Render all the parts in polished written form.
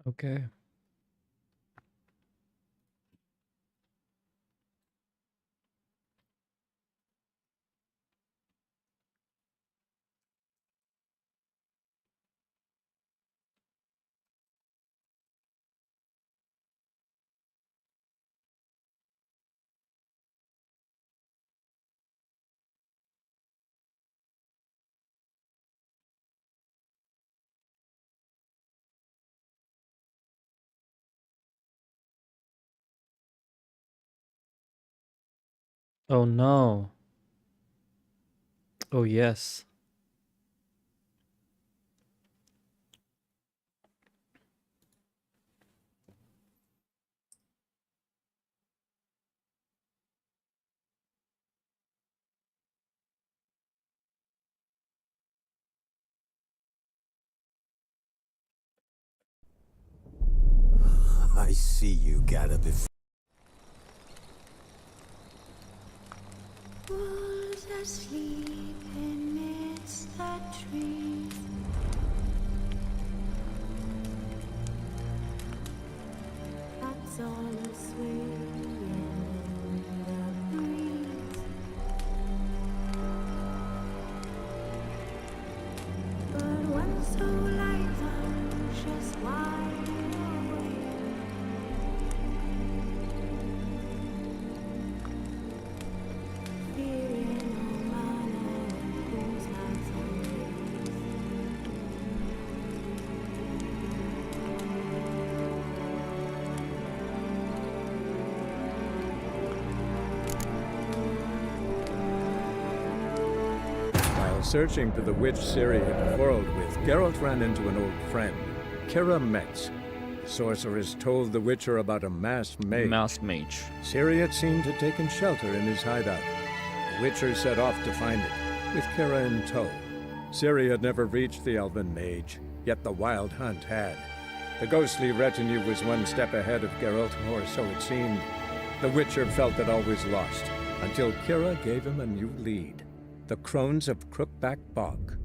Okay. Oh no. Oh yes. I see you gotta be. Wolves asleep amidst the trees. Bats all swaying in the breeze. But one so light, anxious, wide awake. Fearing no manner whose hearts While searching for the witch Ciri had quarreled with, Geralt ran into an old friend, Kira Metz. The sorceress told the Witcher about a masked mage. Masked mage. Ciri had seemed to have taken shelter in his hideout. The Witcher set off to find it, with Kira in tow. Ciri had never reached the elven mage, yet the wild hunt had. The ghostly retinue was one step ahead of Geralt, or so it seemed. The Witcher felt it all was lost, until Kira gave him a new lead. The Crones of Crookback Bog.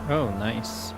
Oh, nice.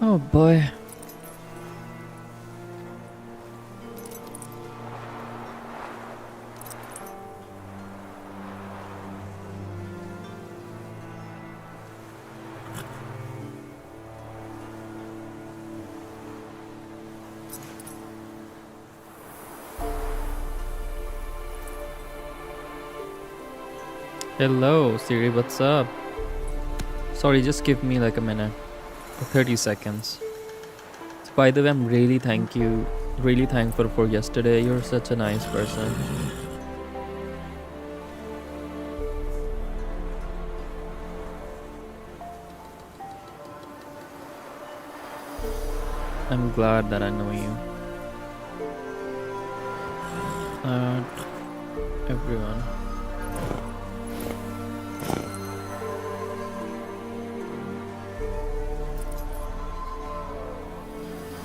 Oh boy. Hello, Siri, what's up? Sorry, just give me like a minute. 30 seconds. So by the way, I'm really thankful for yesterday. You're such a nice person. I'm glad that I know you. everyone.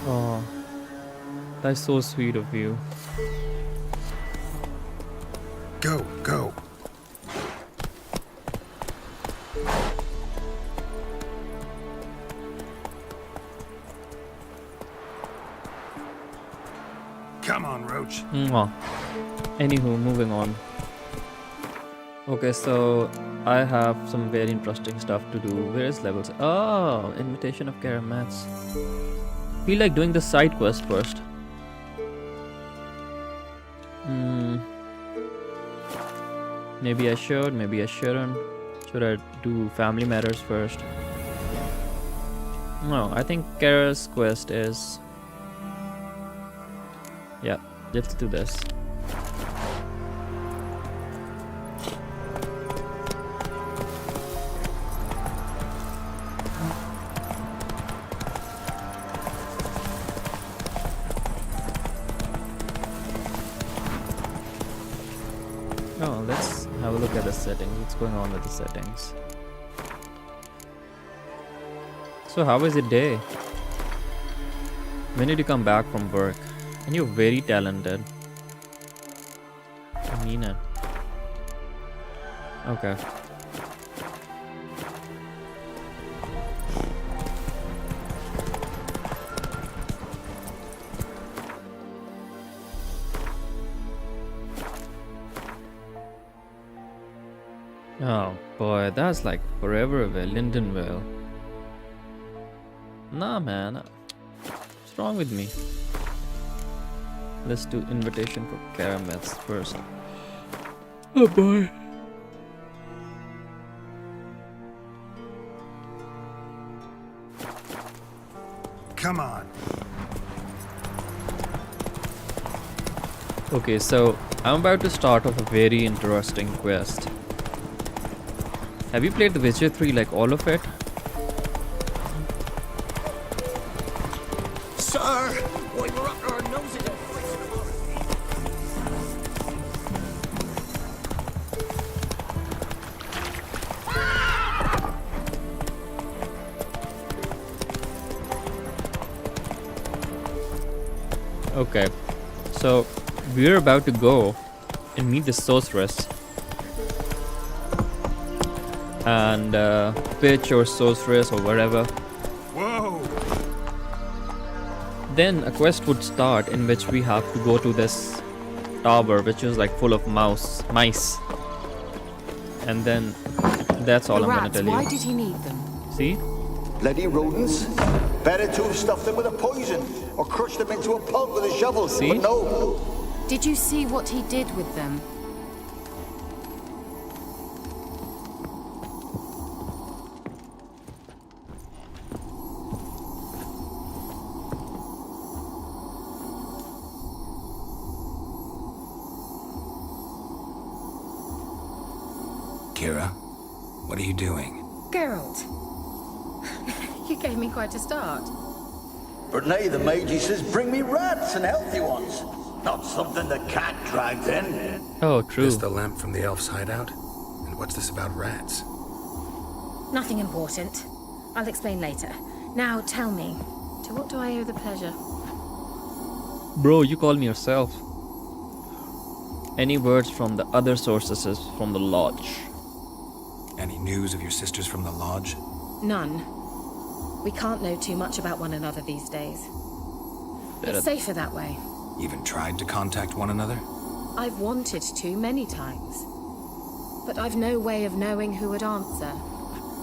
Oh, that's so sweet of you. Go, go. Come on, Roach. Mwah. Anywho, moving on. Okay, so I have some very interesting stuff to do. Where is levels? Oh, invitation of Karamats. Feel like doing the side quest first. Maybe I should, maybe I shouldn't. Should I do family matters first? No, I think Kara's quest is... Yeah, let's do this. Oh, let's have a look at the settings. What's going on with the settings? So how was your day? When did you come back from work? And you're very talented. I mean it. Okay. Oh boy, that's like forever away, Lindenville. Nah man, what's wrong with me? Let's do invitation for Karamats first. Oh boy. Come on. Okay, so I'm about to start off a very interesting quest. Have you played The Witcher 3, like all of it? Sir! Why, we're up to our noses in prison. Okay, so we're about to go and meet the sorceress and pitch or sorceress or whatever. Whoa! Then a quest would start in which we have to go to this tower which is like full of mice. And then that's all The I'm gonna rats, tell why you. did he need them? See? Bloody rodents. Better to have stuffed them with a poison or crushed them into a pulp with a shovel. See? But no. Did you see what he did with them? Kira, what are you doing? Geralt, you gave me quite a start. But nay, the mage, he says, bring me rats and healthy ones. Not something the cat dragged in. Oh, true. This the lamp from the elf's hideout? And what's this about rats? Nothing important. I'll explain later. Now tell me, to what do I owe the pleasure? Bro, you call me yourself. Any words from the other sources from the lodge? Any news of your sisters from the lodge? None. We can't know too much about one another these days. Better- It's safer that way. Even tried to contact one another? I've wanted to many times. But I've no way of knowing who would answer,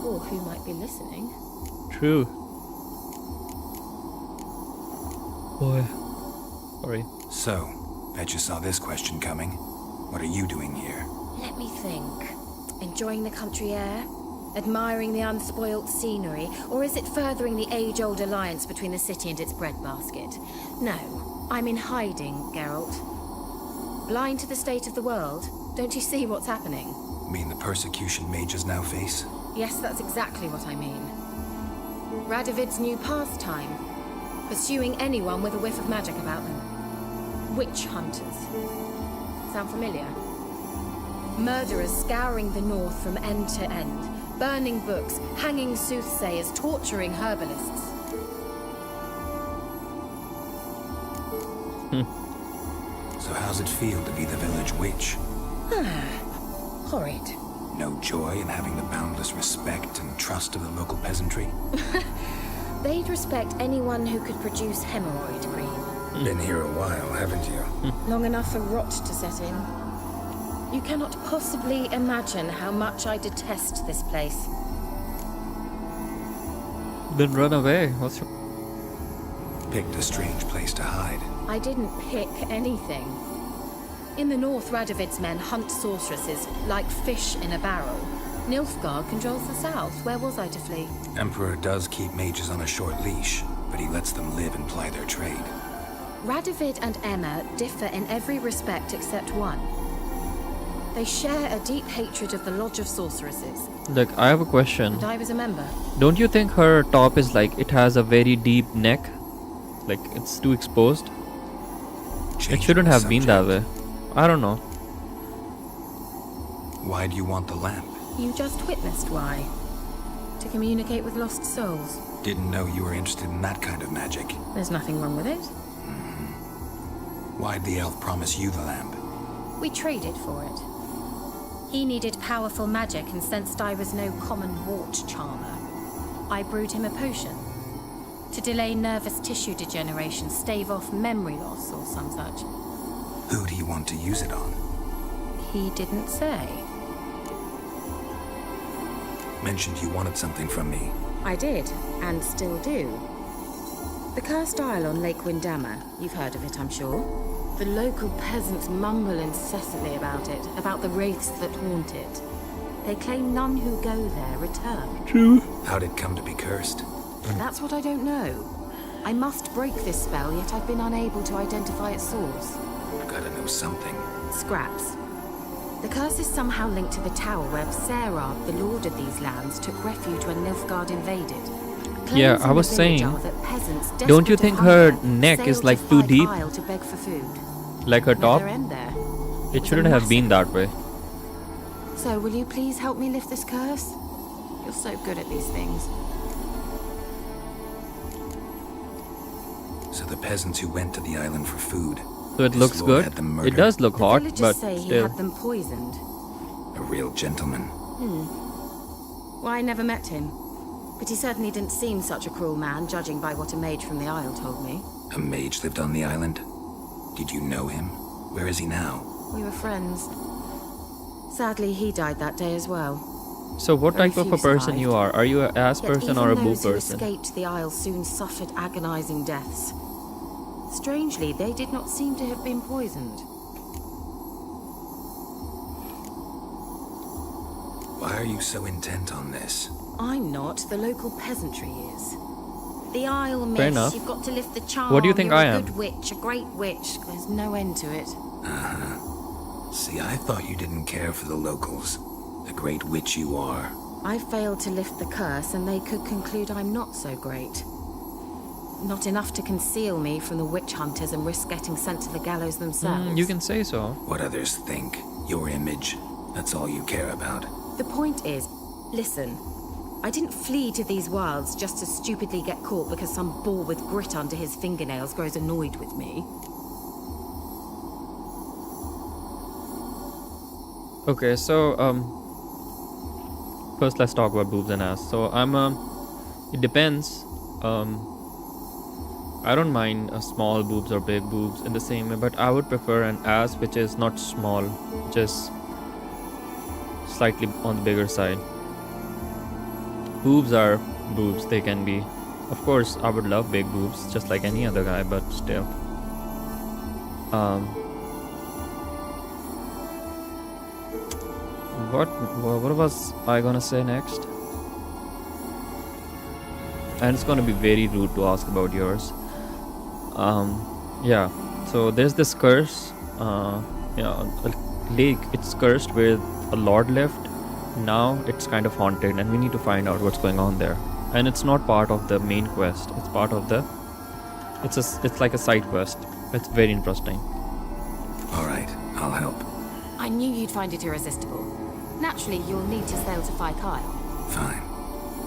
or who might be listening. True. Boy. Sorry. So, bet you saw this question coming. What are you doing here? Let me think. Enjoying the country air? Admiring the unspoilt scenery? Or is it furthering the age-old alliance between the city and its breadbasket? No, I'm in hiding, Geralt. Blind to the state of the world? Don't you see what's happening? Mean the persecution mages now face? Yes, that's exactly what I mean. Radovid's new pastime. Pursuing anyone with a whiff of magic about them. Witch hunters. Sound familiar? Murderers scouring the north from end to end, burning books, hanging soothsayers, torturing herbalists. So how's it feel to be the village witch? Horrid. No joy in having the boundless respect and trust of the local peasantry? They'd respect anyone who could produce hemorrhoid cream. Been here a while, haven't you? Long enough for rot to set in. You cannot possibly imagine how much I detest this place. Then run away. What's your... Picked a strange place to hide. I didn't pick anything. In the north, Radovid's men hunt sorceresses like fish in a barrel. Nilfgaard controls the south. Where was I to flee? Emperor does keep mages on a short leash, but he lets them live and ply their trade. Radovid and Emma differ in every respect except one. They share a deep hatred of the Lodge of Sorceresses, Like, I have a question. and I was a member. Don't you think her top is like, it has a very deep neck? Like, it's too exposed? It Changing shouldn't the have been that way. subject. I don't know. Why do you want the lamp? You just witnessed why. To communicate with lost souls. Didn't know you were interested in that kind of magic. There's nothing wrong with it. Why'd the elf promise you the lamp? We traded for it. He needed powerful magic and sensed I was no common wart charmer. I brewed him a potion. To delay nervous tissue degeneration, stave off memory loss or some such. Who do you want to use it on? He didn't say. Mentioned you wanted something from me. I did, and still do. The cursed isle on Lake Windammer. You've heard of it, I'm sure. The local peasants mumble incessantly about it, about the wraiths that haunt it. They claim none who go there return. How'd it come to be cursed? That's what I don't know. I must break this spell, yet I've been unable to identify its source. Gotta know something. Scraps. The curse is somehow linked to the tower where Sarah, the lord of these lands, took refuge when Nilfgaard invaded. Yeah, Claims I in was the village saying, are that peasants don't you desperate think of her hunger neck is sailed like to too Fife deep? Isle to beg for food. Like her Met top? their end there. It was a shouldn't have been massive that way. So, will you please help me lift this curse? You're so good at these things. So the peasants who went to the island for food. So it this looks lord good. had them It murdered. does look The hot, villagers but say he still. had them poisoned. A real gentleman. Well, I never met him. But he certainly didn't seem such a cruel man, judging by what a mage from the Isle told me. A mage lived on the island. Did you know him? Where is he now? We were friends. Sadly, he died that day as well. So what Very type of a few person you are? Are you a ass Yet person even or a boo those who person? escaped the Isle soon suffered agonizing deaths. Strangely, they did not seem to have been poisoned. Why are you so intent on this? I'm not. The local peasantry is. The Isle, miss. Fair enough. You've got to lift the charm. What do you think You're I a am? good witch, a great witch. There's no end to it. See, I thought you didn't care for the locals. The great witch you are. I failed to lift the curse, and they could conclude I'm not so great. Not enough to conceal me from the witch hunters and risk getting sent to the gallows themselves. You can say so. What others think. Your image. That's all you care about. The point is, listen, I didn't flee to these wilds just to stupidly get caught because some boar with grit under his fingernails grows annoyed with me. Okay, so first let's talk about boobs and ass. So it depends. I don't mind small boobs or big boobs in the same way, but I would prefer an ass which is not small, just slightly on the bigger side. Boobs are boobs, they can be. Of course, I would love big boobs, just like any other guy, but still. What was I gonna say next? And it's gonna be very rude to ask about yours. Yeah. So there's this curse. A lake. It's cursed with a lord left. Now it's kind of haunted, and we need to find out what's going on there. And it's not part of the main quest. It's part of the. It's like a side quest. It's very interesting. All right, I'll help. I knew you'd find it irresistible. Naturally, you'll need to sail to Phi Kyle. Fine.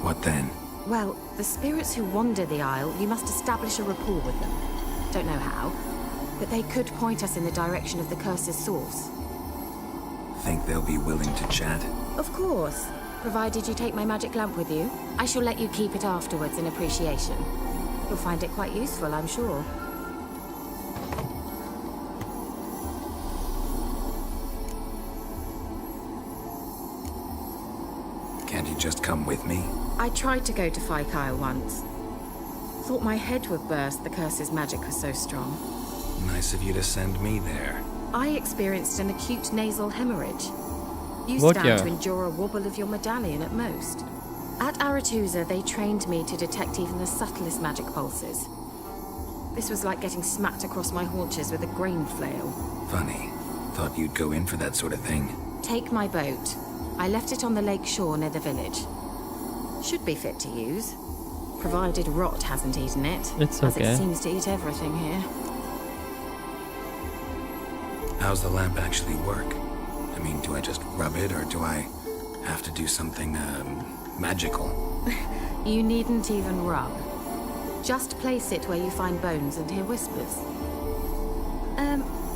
What then? Well, the spirits who wander the Isle, you must establish a rapport with them. Don't know how, but they could point us in the direction of the curse's source. Think they'll be willing to chat? Of course, provided you take my magic lamp with you. I shall let you keep it afterwards in appreciation. You'll find it quite useful, I'm sure. Can't you just come with me? I tried to go to Phi Kyle once. Thought my head would burst, the curse's magic was so strong. Nice of you to send me there. I experienced an acute nasal hemorrhage. You What, stand yeah? to endure a wobble of your medallion at most. At Aretusa, they trained me to detect even the subtlest magic pulses. This was like getting smacked across my haunches with a grain flail. Funny. Thought you'd go in for that sort of thing. Take my boat. I left it on the lake shore near the village. Should be fit to use, provided rot hasn't eaten it. It's As okay. it seems to eat everything here. How's the lamp actually work? I mean, do I just rub it, or do I have to do something, magical? You needn't even rub. Just place it where you find bones and hear whispers.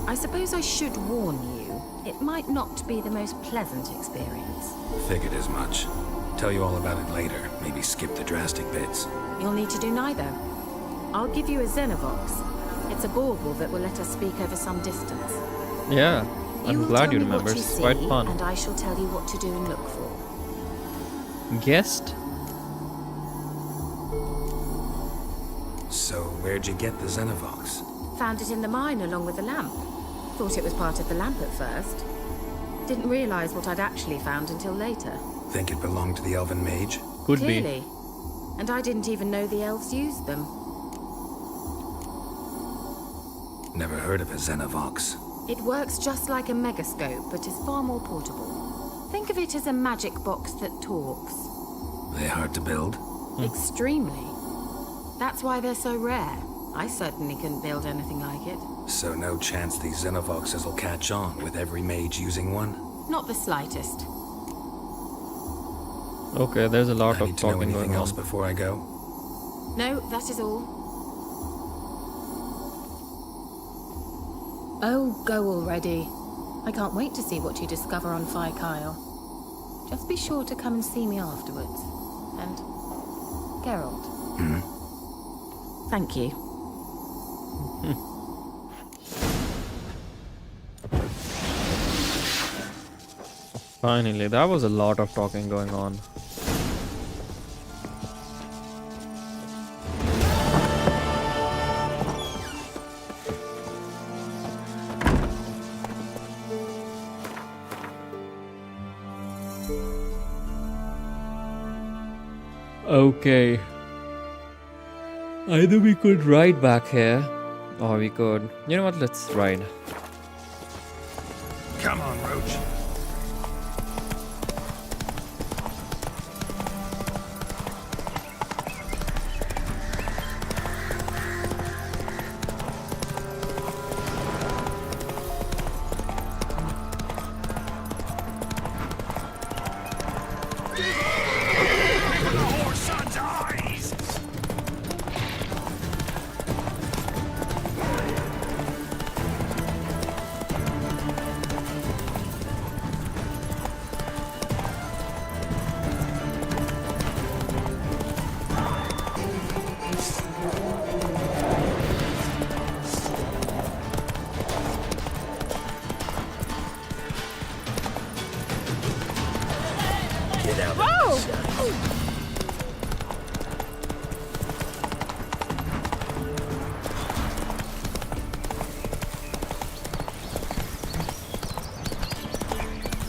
I suppose I should warn you. It might not be the most pleasant experience. Figured as much. Tell you all about it later. Maybe skip the drastic bits. You'll need to do neither. I'll give you a Xenovox. It's a bauble that will let us speak over some distance. Yeah, You I'm will glad tell you me remember. what you It's see, quite fun. and I shall tell you what to do and look for. Guest? So, where'd you get the Xenovox? Found it in the mine along with the lamp. Thought it was part of the lamp at first. Didn't realize what I'd actually found until later. Think it belonged to the Elven Mage? Could be. Clearly. And I didn't even know the elves used them. Never heard of a Xenovox. It works just like a megascope, but is far more portable. Think of it as a magic box that talks. They hard to build? Extremely. That's why they're so rare. I certainly couldn't build anything like it. So no chance these Xenovoxes will catch on with every mage using one? Not the slightest. Okay, there's a lot I of need to know talking anything going else on. before I go? No, that is all. Oh, go already. I can't wait to see what you discover on Phi Kyle. Just be sure to come and see me afterwards. And Geralt. Thank you. Finally, that was a lot of talking going on. Okay. Either we could ride back here, or we could... You know what? Let's ride. Come on, Roach.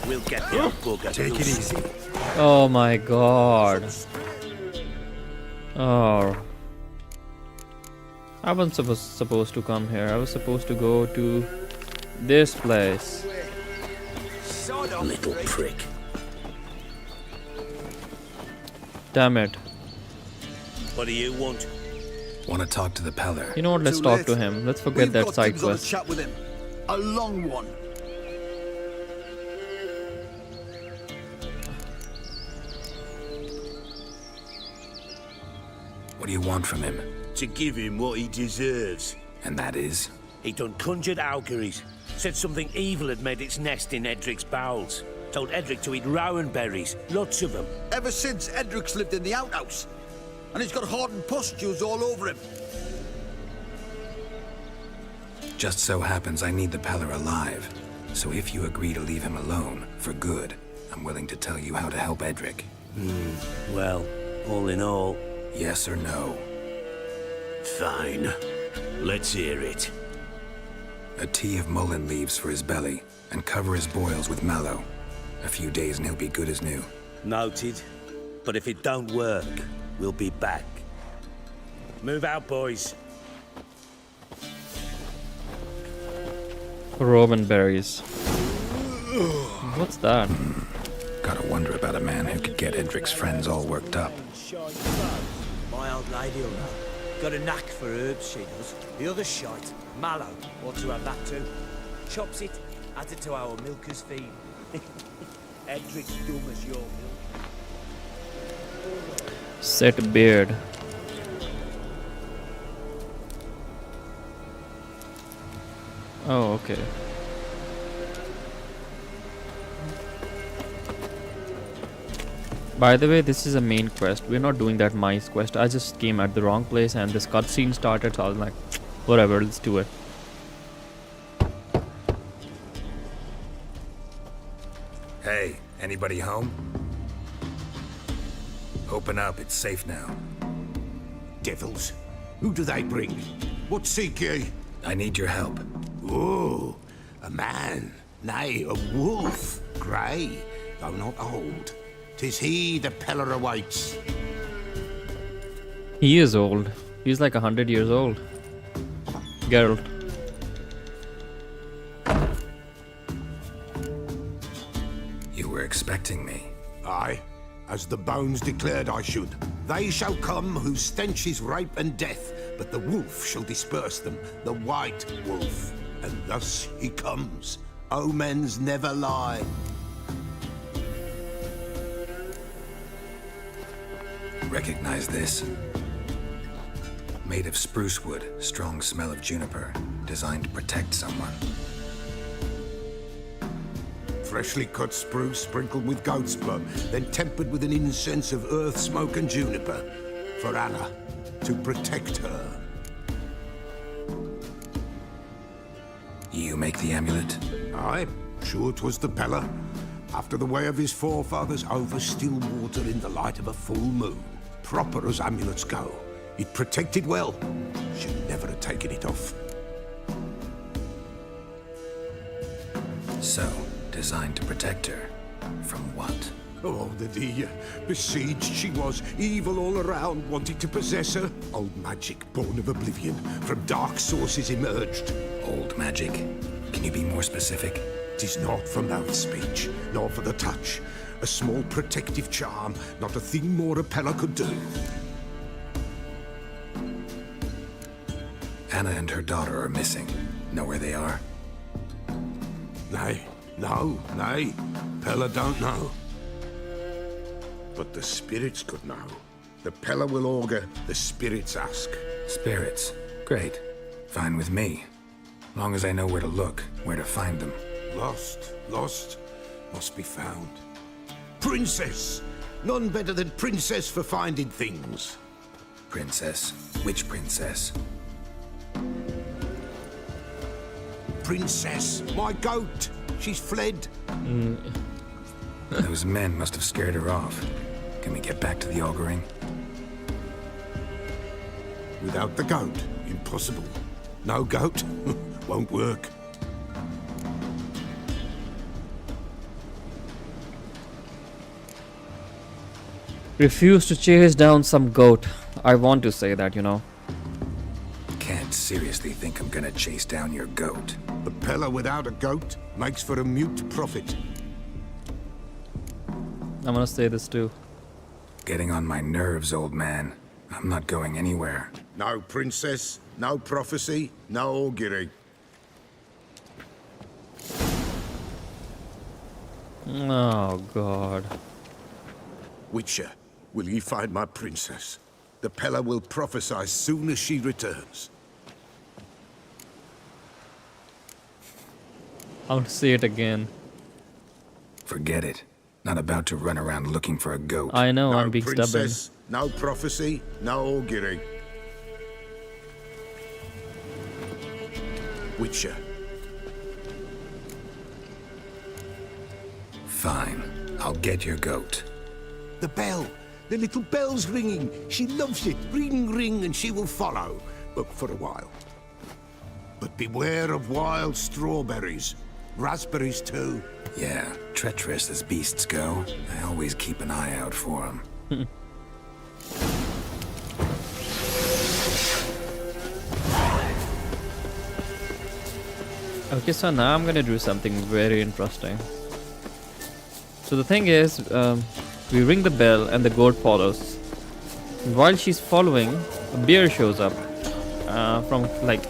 We'll get the bugger. Take it easy. Oh my god. Oh. I wasn't supposed to come here. I was supposed to go to this place. Little prick. Damn it. What do you want? Want to talk to the Peller? You know what? Let's talk to him. Let's forget that side quest. Chat with him. A long one. What do you want from him? To give him what he deserves. And that is? He done conjured auguries. Said something evil had made its nest in Edric's bowels. Told Edric to eat rowan berries, lots of them. Ever since Edric's lived in the outhouse. And he's got hardened pustules all over him. Just so happens I need the Peller alive. So if you agree to leave him alone, for good, I'm willing to tell you how to help Edric. Well, all in all... Yes or no? Fine. Let's hear it. A tea of mullein leaves for his belly, and cover his boils with mallow. A few days and he'll be good as new. Noted. But if it don't work, we'll be back. Move out, boys. Rowan berries. What's that? Gotta wonder about a man who could get Edric's friends all worked up. My old lady'll know. Got a knack for herbs, she does. The other shite, mallow, ought to have that too. Chops it, adds it to our milker's feed. Edric's dumb as your milk. Set beard. Oh, okay. By the way, this is a main quest. We're not doing that mice quest. I just came at the wrong place and this cutscene started, so I was like, whatever, let's do it. Hey, anybody home? Open up, it's safe now. Devils. Who do they bring? What seek ye? I need your help. Oh, a man. Nay, a wolf. Grey, though not old. 'Tis he the Peller awaits. He is old. He's like 100 years old. Geralt. You were expecting me. Aye, as the bones declared I should. They shall come whose stench is rape and death, but the wolf shall disperse them, the white wolf. And thus he comes. Omens never lie. Recognize this? Made of spruce wood, strong smell of juniper, designed to protect someone. Freshly cut spruce sprinkled with goat's blood, then tempered with an incense of earth, smoke and juniper. For Anna, to protect her. You make the amulet? Aye, sure 'twas the Peller. After the way of his forefathers, over still water in the light of a full moon. Proper as amulets go. It protected well. Should never have taken it off. So, designed to protect her. From what? Oh, the besieged she was. Evil all around, wanted to possess her. Old magic, born of oblivion. From dark sources emerged. Old magic? Can you be more specific? 'Tis not for mouth speech, nor for the touch. A small protective charm, not a thing more a Peller could do. Anna and her daughter are missing. Know where they are? Nay, nay. Peller don't know. But the spirits could know. The Peller will augur, the spirits ask. Spirits. Great. Fine with me. Long as I know where to look, where to find them. Lost, must be found. Princess! None better than Princess for finding things. Princess? Which princess? Princess, my goat! She's fled. Those men must have scared her off. Can we get back to the auguring? Without the goat, impossible. No goat, won't work. Refuse to chase down some goat. I want to say that, you know. Can't seriously think I'm gonna chase down your goat. The Peller without a goat makes for a mute prophet. I'm gonna say this too. Getting on my nerves, old man. I'm not going anywhere. No princess, no prophecy, no augury. Oh, God. Witcher, will ye find my princess? The Pella will prophesy soon as she returns. I'll say it again. Forget it. Not about to run around looking for a goat. I know, No I'm being stubborn. princess, no prophecy, no augury. Witcher. Fine. I'll get your goat. The bell. The little bell's ringing. She loves it. Ring, ring, and she will follow. But for a while. But beware of wild strawberries. Raspberries, too. Yeah, treacherous as beasts go. I always keep an eye out for them. Okay, so now I'm gonna do something very interesting. So the thing is, we ring the bell and the goat follows. While she's following, a bear shows up from like.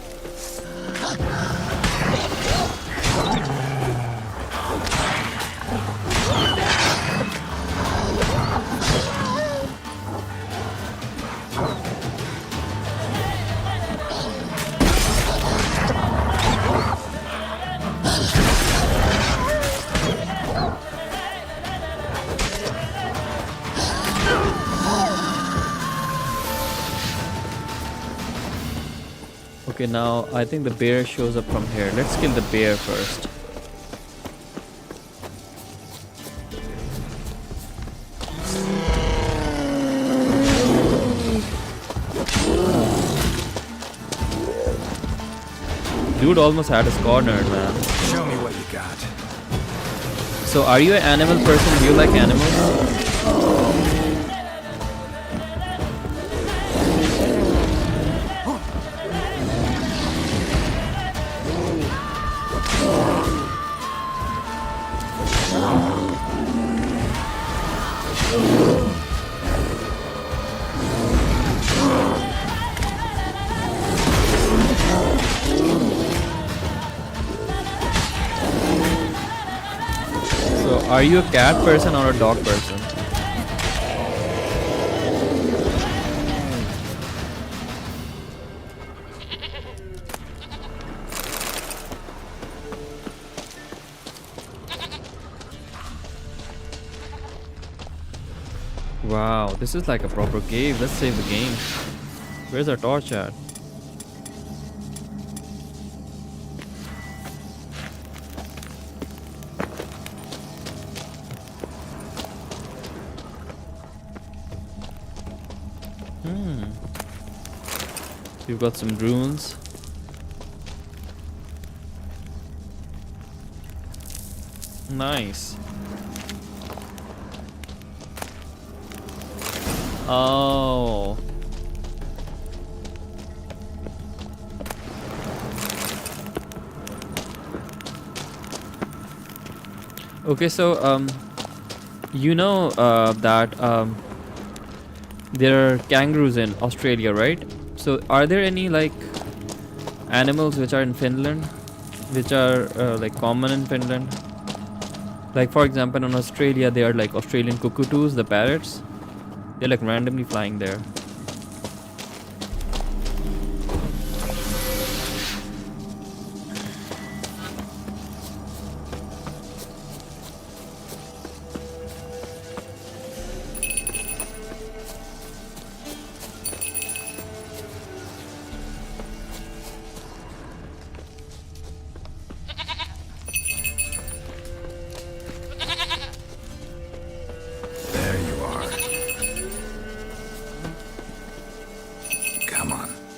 Okay, now I think the bear shows up from here. Let's kill the bear first. Dude almost had us cornered, man. Show me what you got. So are you an animal person? Do you like animals? Are you a cat person or a dog person? Wow, this is like a proper cave. Let's save the game. Where's our torch at? We've got some runes. Nice. Oh. Okay, so you know that there are kangaroos in Australia, right? So are there any like animals which are in Finland, which are like common in Finland? Like for example in Australia they are like Australian cockatoos, the parrots. They're like randomly flying there.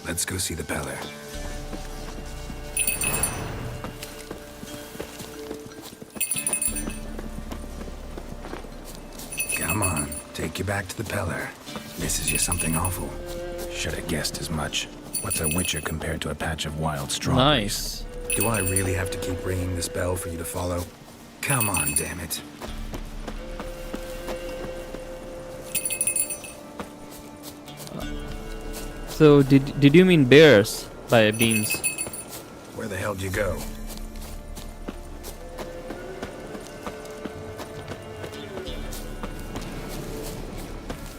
Let's go see the Peller. Come on, take you back to the Peller. Misses you something awful. Should have guessed as much. What's a witcher compared to a patch of wild strawberries? Nice. Do I really have to keep ringing this bell for you to follow? Come on, damn it. So did you mean bears by beans? Where the hell'd you go?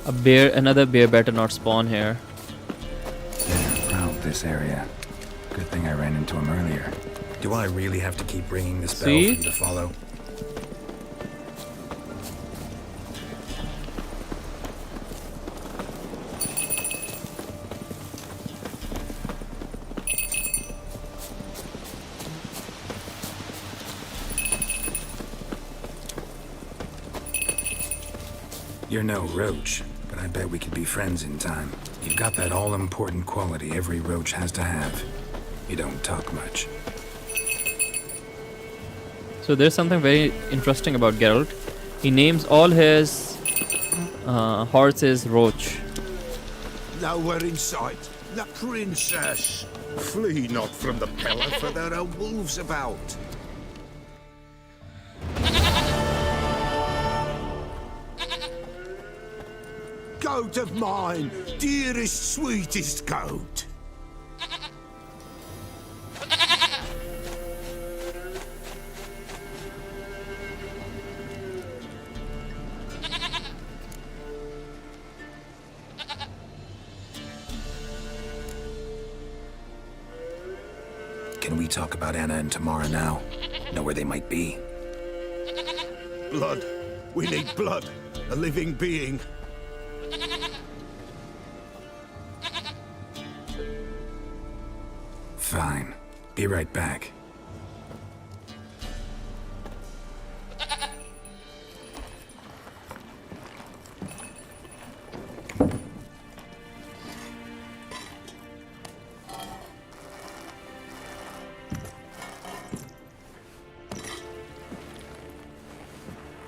A bear, another bear better not spawn here. They're proud this area. Good thing I ran into him earlier. Do I really have to keep ringing this bell for See? you to follow? You're no roach, but I bet we could be friends in time. You've got that all-important quality every roach has to have. You don't talk much. So there's something very interesting about Geralt. He names all his horses Roach. Nowhere in sight. The princess. Flee not from the Pellar, for there are wolves about. Goat of mine, dearest, sweetest goat. Can we talk about Anna and Tamara now? Know where they might be? Blood. We need blood. A living being. Fine. Be right back.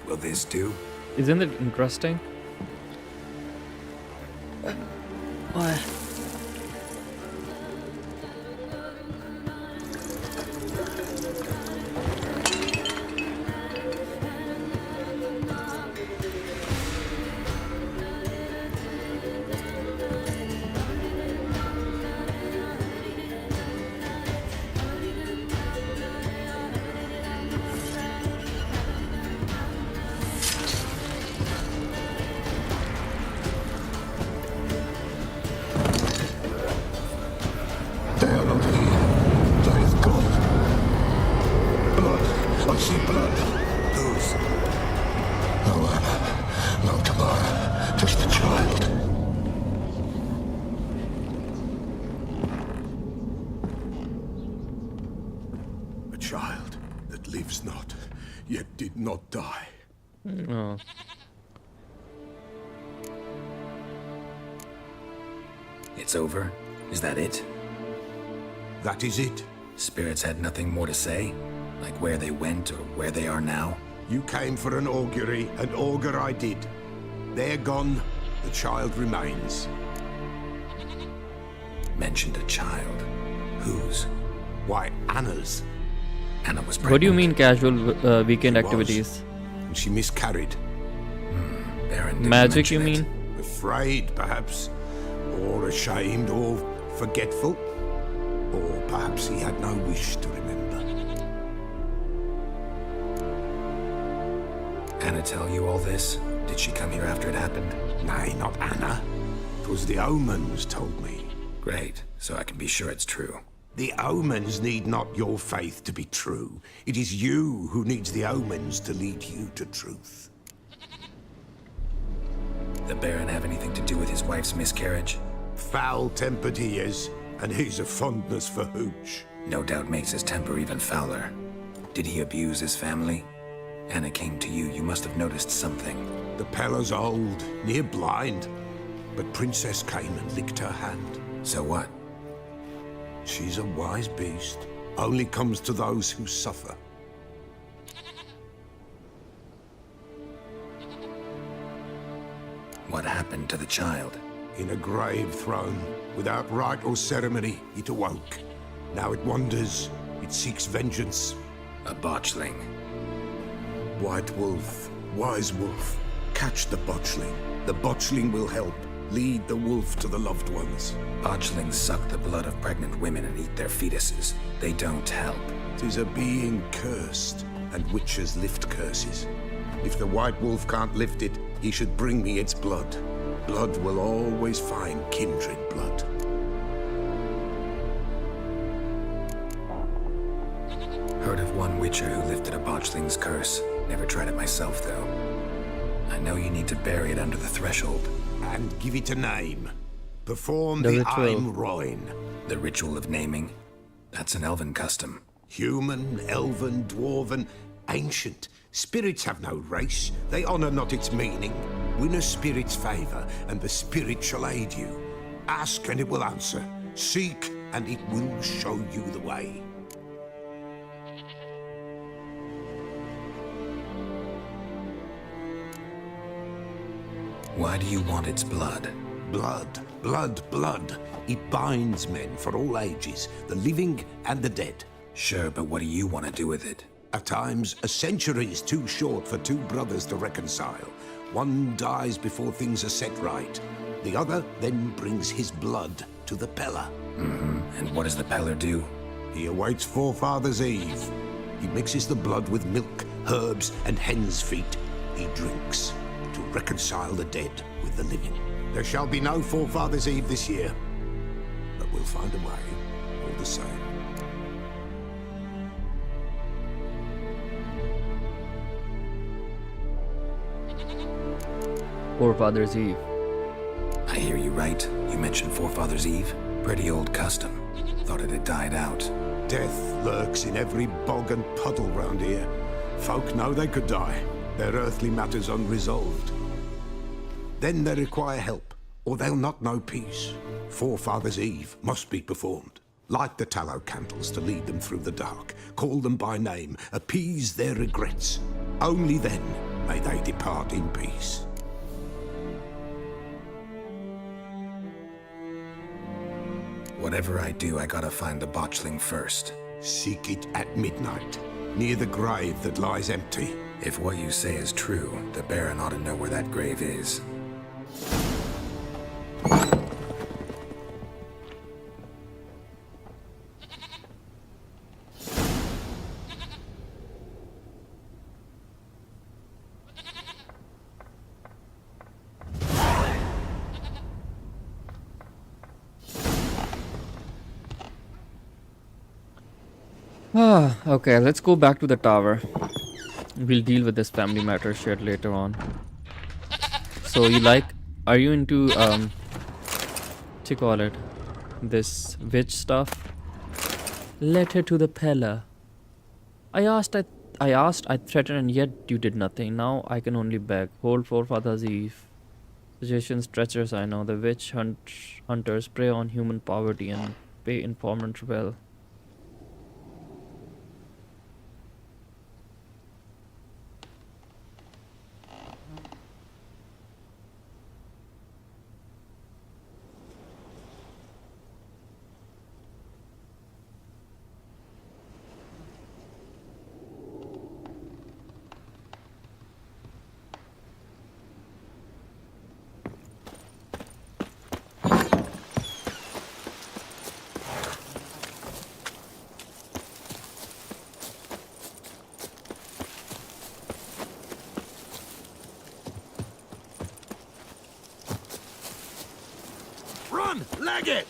Will this do? Isn't it interesting? Why? They are not here. They have gone. Blood. I see blood. Whose? No Anna. No Tamara. Just the child. A child that lives not, yet did not die. Oh. It's over? Is that it? That is it. Spirits had nothing more to say? Like where they went or where they are now? You came for an augury, and augur I did. They're gone. The child remains. Mentioned a child. Whose? Why, Anna's. Anna was pregnant. What do you mean casual weekend She was. activities? And she miscarried. Baron didn't Magic, you mention mean? it. Afraid, perhaps. Or ashamed, or forgetful. Or perhaps he had no wish to remember. Anna tell you all this? Did she come here after it happened? Nay, not Anna. 'Twas the omens told me. Great, so I can be sure it's true. The omens need not your faith to be true. It is you who needs the omens to lead you to truth. The Baron have anything to do with his wife's miscarriage? Foul-tempered he is, and he's a fondness for hooch. No doubt makes his temper even fouler. Did he abuse his family? Anna came to you, you must have noticed something. The Pellar's old, near blind, but Princess came and licked her hand. So what? She's a wise beast, only comes to those who suffer. What happened to the child? In a grave thrown, without rite or ceremony, it awoke. Now it wanders, it seeks vengeance. A botchling. White wolf, wise wolf, catch the botchling. The botchling will help, lead the wolf to the loved ones. Botchlings suck the blood of pregnant women and eat their fetuses. They don't help. 'Tis a being cursed, and witches lift curses. If the white wolf can't lift it, he should bring me its blood. Blood will always find kindred blood. Heard of one witcher who lifted a botchling's curse. Never tried it myself, though. I know you need to bury it under the threshold. And give it a name. Perform The the ritual. Aim Roin. The ritual of naming. That's an elven custom. Human, elven, dwarven, ancient. Spirits have no race. They honor not its meaning. Win a spirit's favor, and the spirit shall aid you. Ask, and it will answer. Seek, and it will show you the way. Why do you want its blood? Blood, blood, blood. It binds men for all ages, the living and the dead. Sure, but what do you want to do with it? At times, a century is too short for two brothers to reconcile. One dies before things are set right. The other then brings his blood to the Pellar. And what does the Pellar do? He awaits Forefather's Eve. He mixes the blood with milk, herbs, and hen's feet. He drinks to reconcile the dead with the living. There shall be no Forefather's Eve this year, but we'll find a way all the same. Forefather's Eve. I hear you right. You mentioned Forefather's Eve. Pretty old custom. Thought it had died out. Death lurks in every bog and puddle round here. Folk know they could die, their earthly matters unresolved. Then they require help, or they'll not know peace. Forefather's Eve must be performed. Light the tallow candles to lead them through the dark. Call them by name, appease their regrets. Only then may they depart in peace. Whatever I do, I gotta find the botchling first. Seek it at midnight, near the grave that lies empty. If what you say is true, the Baron ought to know where that grave is. Okay, let's go back to the tower. We'll deal with this family matter shit later on. So are you into what you call it, this witch stuff? Letter to the Pellar. I asked, I threatened, and yet you did nothing. Now I can only beg. Hold Forefather's Eve. Suggestions, treacherous, I know. The witch hunters prey on human poverty and pay informant well. Run! Leg it!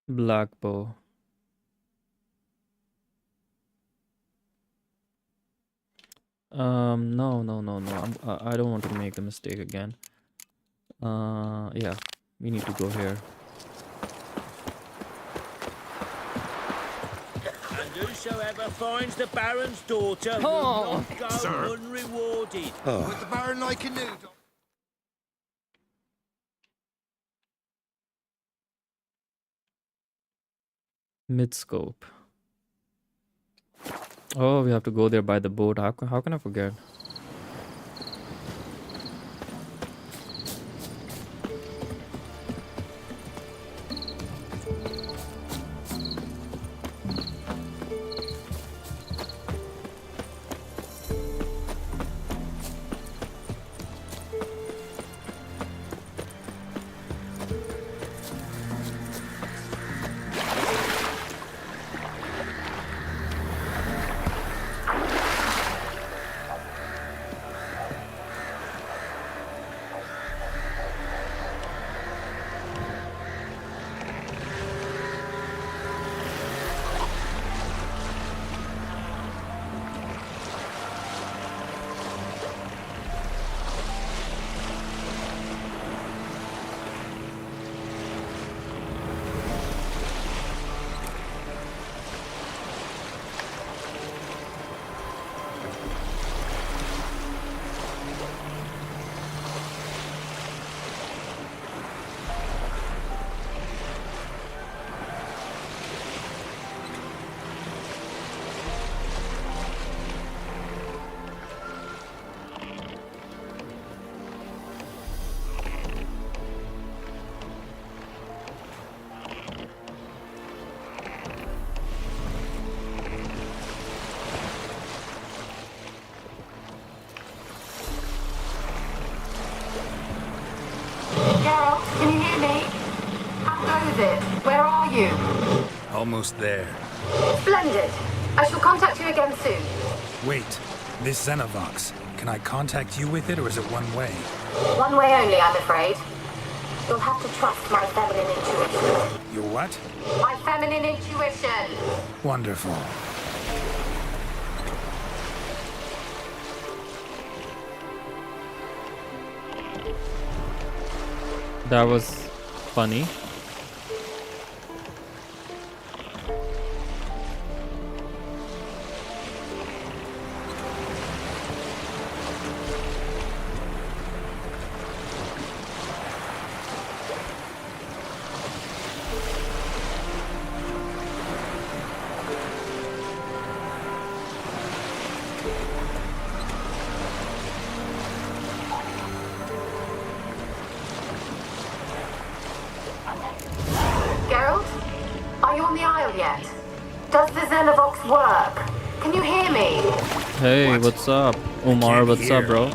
Black bow. No. I don't want to make the mistake again. Yeah, we need to go here. And whosoever finds the Baron's daughter will not go unrewarded. With the Baron like a noodle. Mid-scope. Oh, we have to go there by the boat. How can I forget? is it? Where are you? Almost there. Splendid. I shall contact you again soon. Wait, this Xenovox. Can I contact you with it, or is it one way? One way only, I'm afraid. You'll have to trust my feminine intuition. Your what? My feminine intuition! Wonderful. That was funny. Geralt? Are you on the Isle yet? Does the Xenovox work? Can you hear me? Hey, What? what's up? Omar, can't what's hear. up, bro?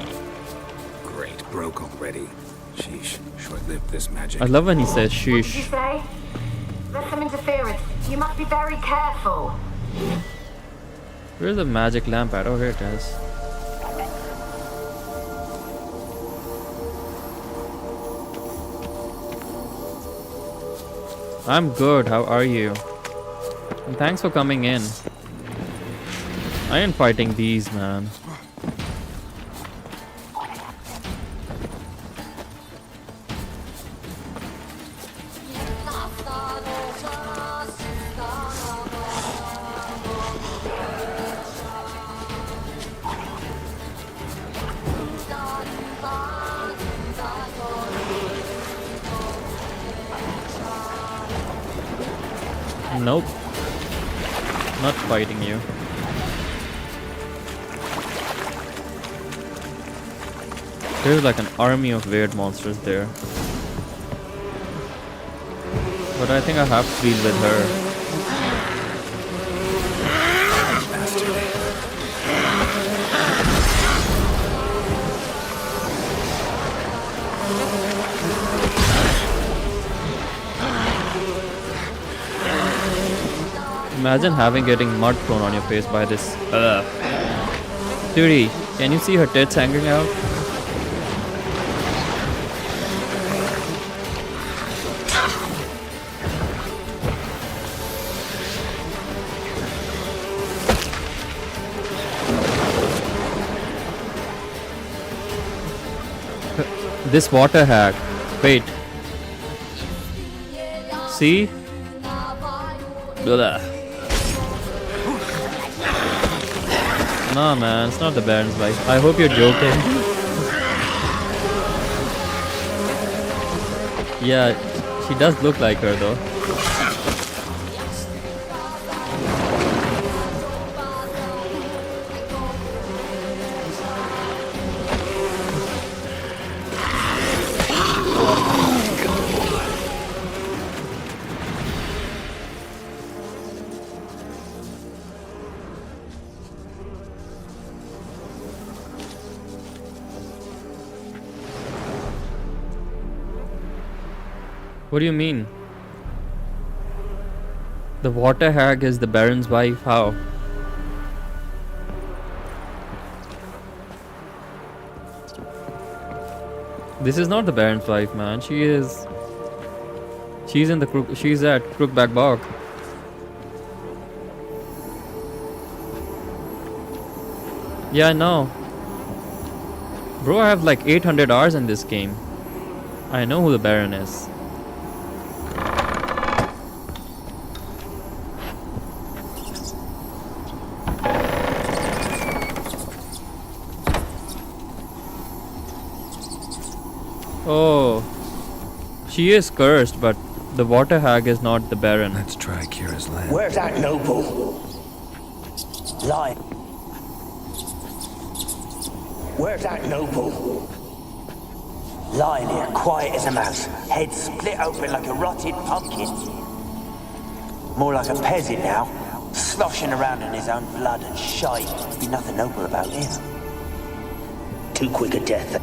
Great, broke already. Sheesh, short-lived this magic. I love when he says What did you sheesh. say? There's some interference. You must be very careful. Where's the magic lamp at? Oh, here it is. I'm good. How are you? And thanks for coming in. I ain't fighting these, man. Nope. Not fighting you. There's like an army of weird monsters there. But I think I have to deal with her. Imagine getting mud thrown on your face by this. Duty, can you see her tits hanging out? This water hack. Wait. See? Blah. Nah, man, it's not the Baron's wife. I hope you're joking. Yeah, she does look like her though. What do you mean? The water hag is the Baron's wife? How? This is not the Baron's wife, man. She's in the she's at Crookback Bog. Yeah, I know. Bro, I have like 800 hours in this game. I know who the Baron is. Oh, she is cursed, but the water hag is not the Baron. Let's try Kira's land. Where's that noble? Lying. Where's that noble? Lying here, quiet as a mouse, head split open like a rotted pumpkin. More like a peasant now, sloshing around in his own blood and shite. Be nothing noble about him. Too quick a death.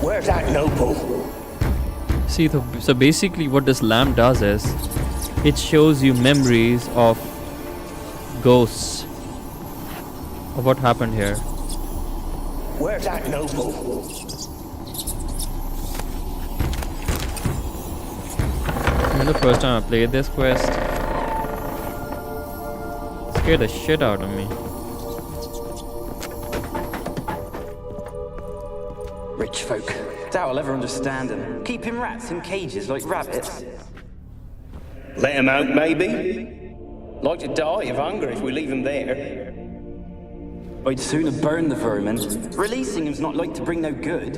Where's that noble? See, so basically what this lamp does is it shows you memories of ghosts of what happened here. Where's that noble? And the first time I played this quest, it scared the shit out of me. Rich folk. Doubt I'll ever understand them. Keeping rats in cages like rabbits. Let him out, maybe? Like to die of hunger if we leave him there. I'd sooner burn the vermin. Releasing him's not like to bring no good.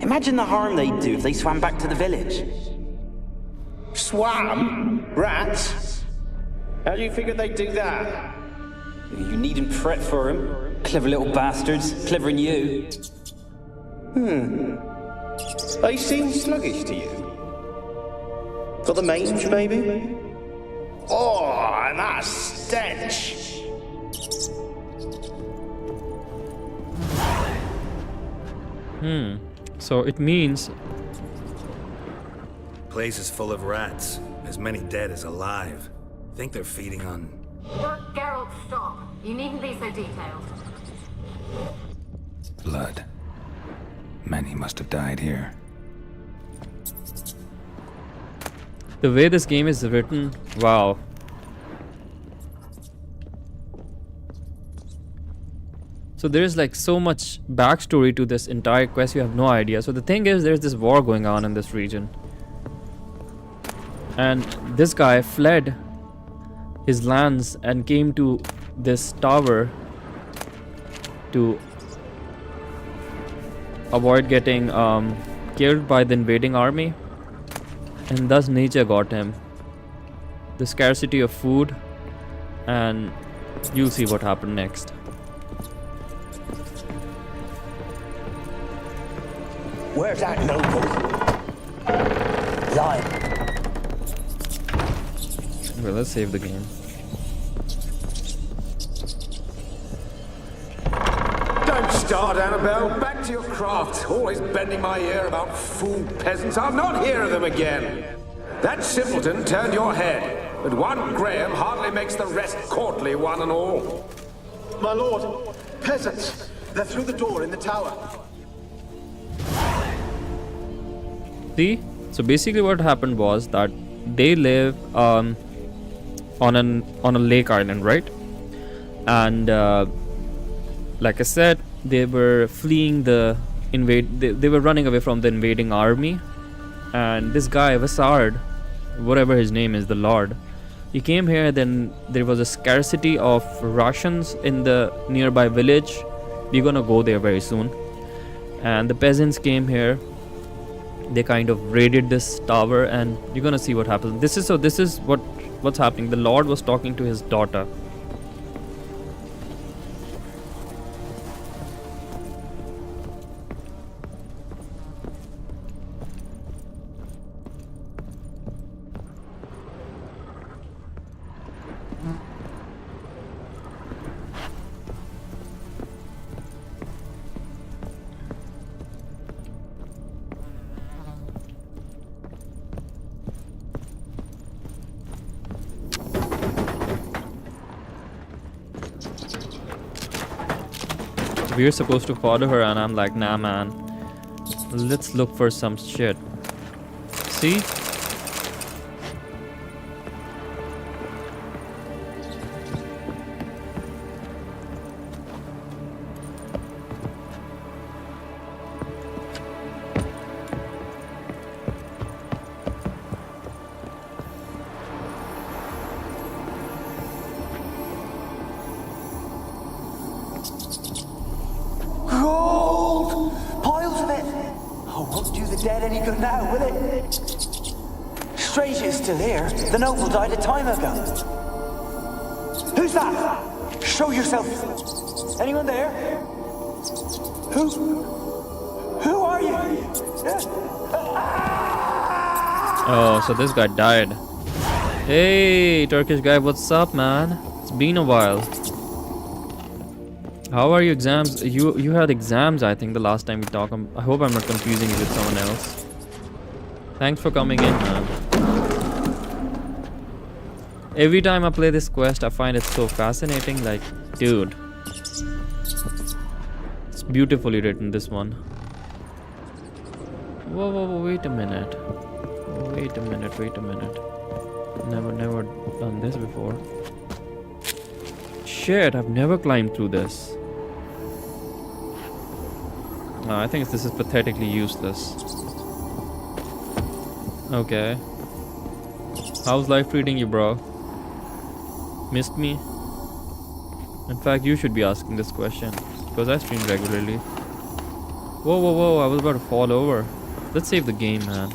Imagine the harm they'd do if they swam back to the village. Swam? Rats? How do you figure they'd do that? You needn't fret for 'em. Clever little bastards. Clever than you. They seem sluggish to you. Got the mange, maybe? Oh, and that stench! So it means Place is full of rats. As many dead as alive. Think they're feeding on... Geralt, stop. You needn't be so detailed. blood. Many must have died here. the way this game is written, wow. So there's like so much backstory to this entire quest, you have no idea. So the thing is, there's this war going on in this region. And this guy fled his lands and came to this tower to avoid getting killed by the invading army. And thus nature got him. The scarcity of food, and you'll see what happened next. Where's that noble? Lion. Okay, let's save the game. Don't start, Annabelle. Back to your craft. Always bending my ear about fool peasants. I'll not hear of them again. That simpleton turned your head, but one Graham hardly makes the rest courtly, one and all. My lord, peasants. They're through the door in the tower. See, so basically what happened was that they live on a lake island, right? And like I said, they were fleeing the they were running away from the invading army. And this guy Vasard, whatever his name is, the lord, he came here. Then there was a scarcity of rations in the nearby village. We're gonna go there very soon. And the peasants came here. They kind of raided this tower, and you're gonna see what happens. This is what's happening. The lord was talking to his daughter. We're supposed to follow her, and I'm like, nah man, let's look for some shit. See? Gold! Piles of it! Oh, won't do the dead any good now, will it? Strange it's still here. The noble died a time ago. Who's that? Show yourself. Anyone there? Who are you? Oh, so this guy died. Hey, Turkish guy, what's up, man? It's been a while. How are your exams? You had exams, I think, the last time we talked. I hope I'm not confusing you with someone else. Thanks for coming in, man. Every time I play this quest, I find it so fascinating. Like, dude, it's beautifully written, this one. Whoa, wait a minute. Wait a minute. Never done this before. Shit, I've never climbed through this. No, I think this is pathetically useless. Okay. How's life treating you, bro? Missed me? In fact, you should be asking this question, because I stream regularly. Whoa, I was about to fall over. Let's save the game, man.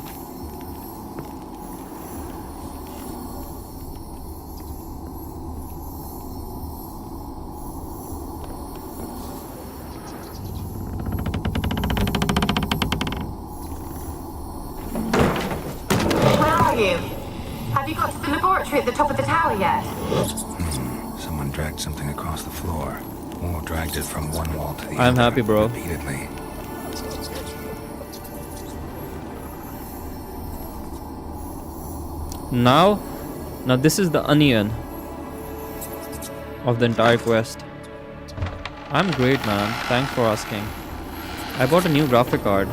Have you got to the laboratory at the top of the tower yet? Someone dragged something across the floor. Or dragged it from one wall to the other. I'm happy, bro. Repeatedly. Now this is the onion of the entire quest. I'm great, man. Thanks for asking. I bought a new graphic card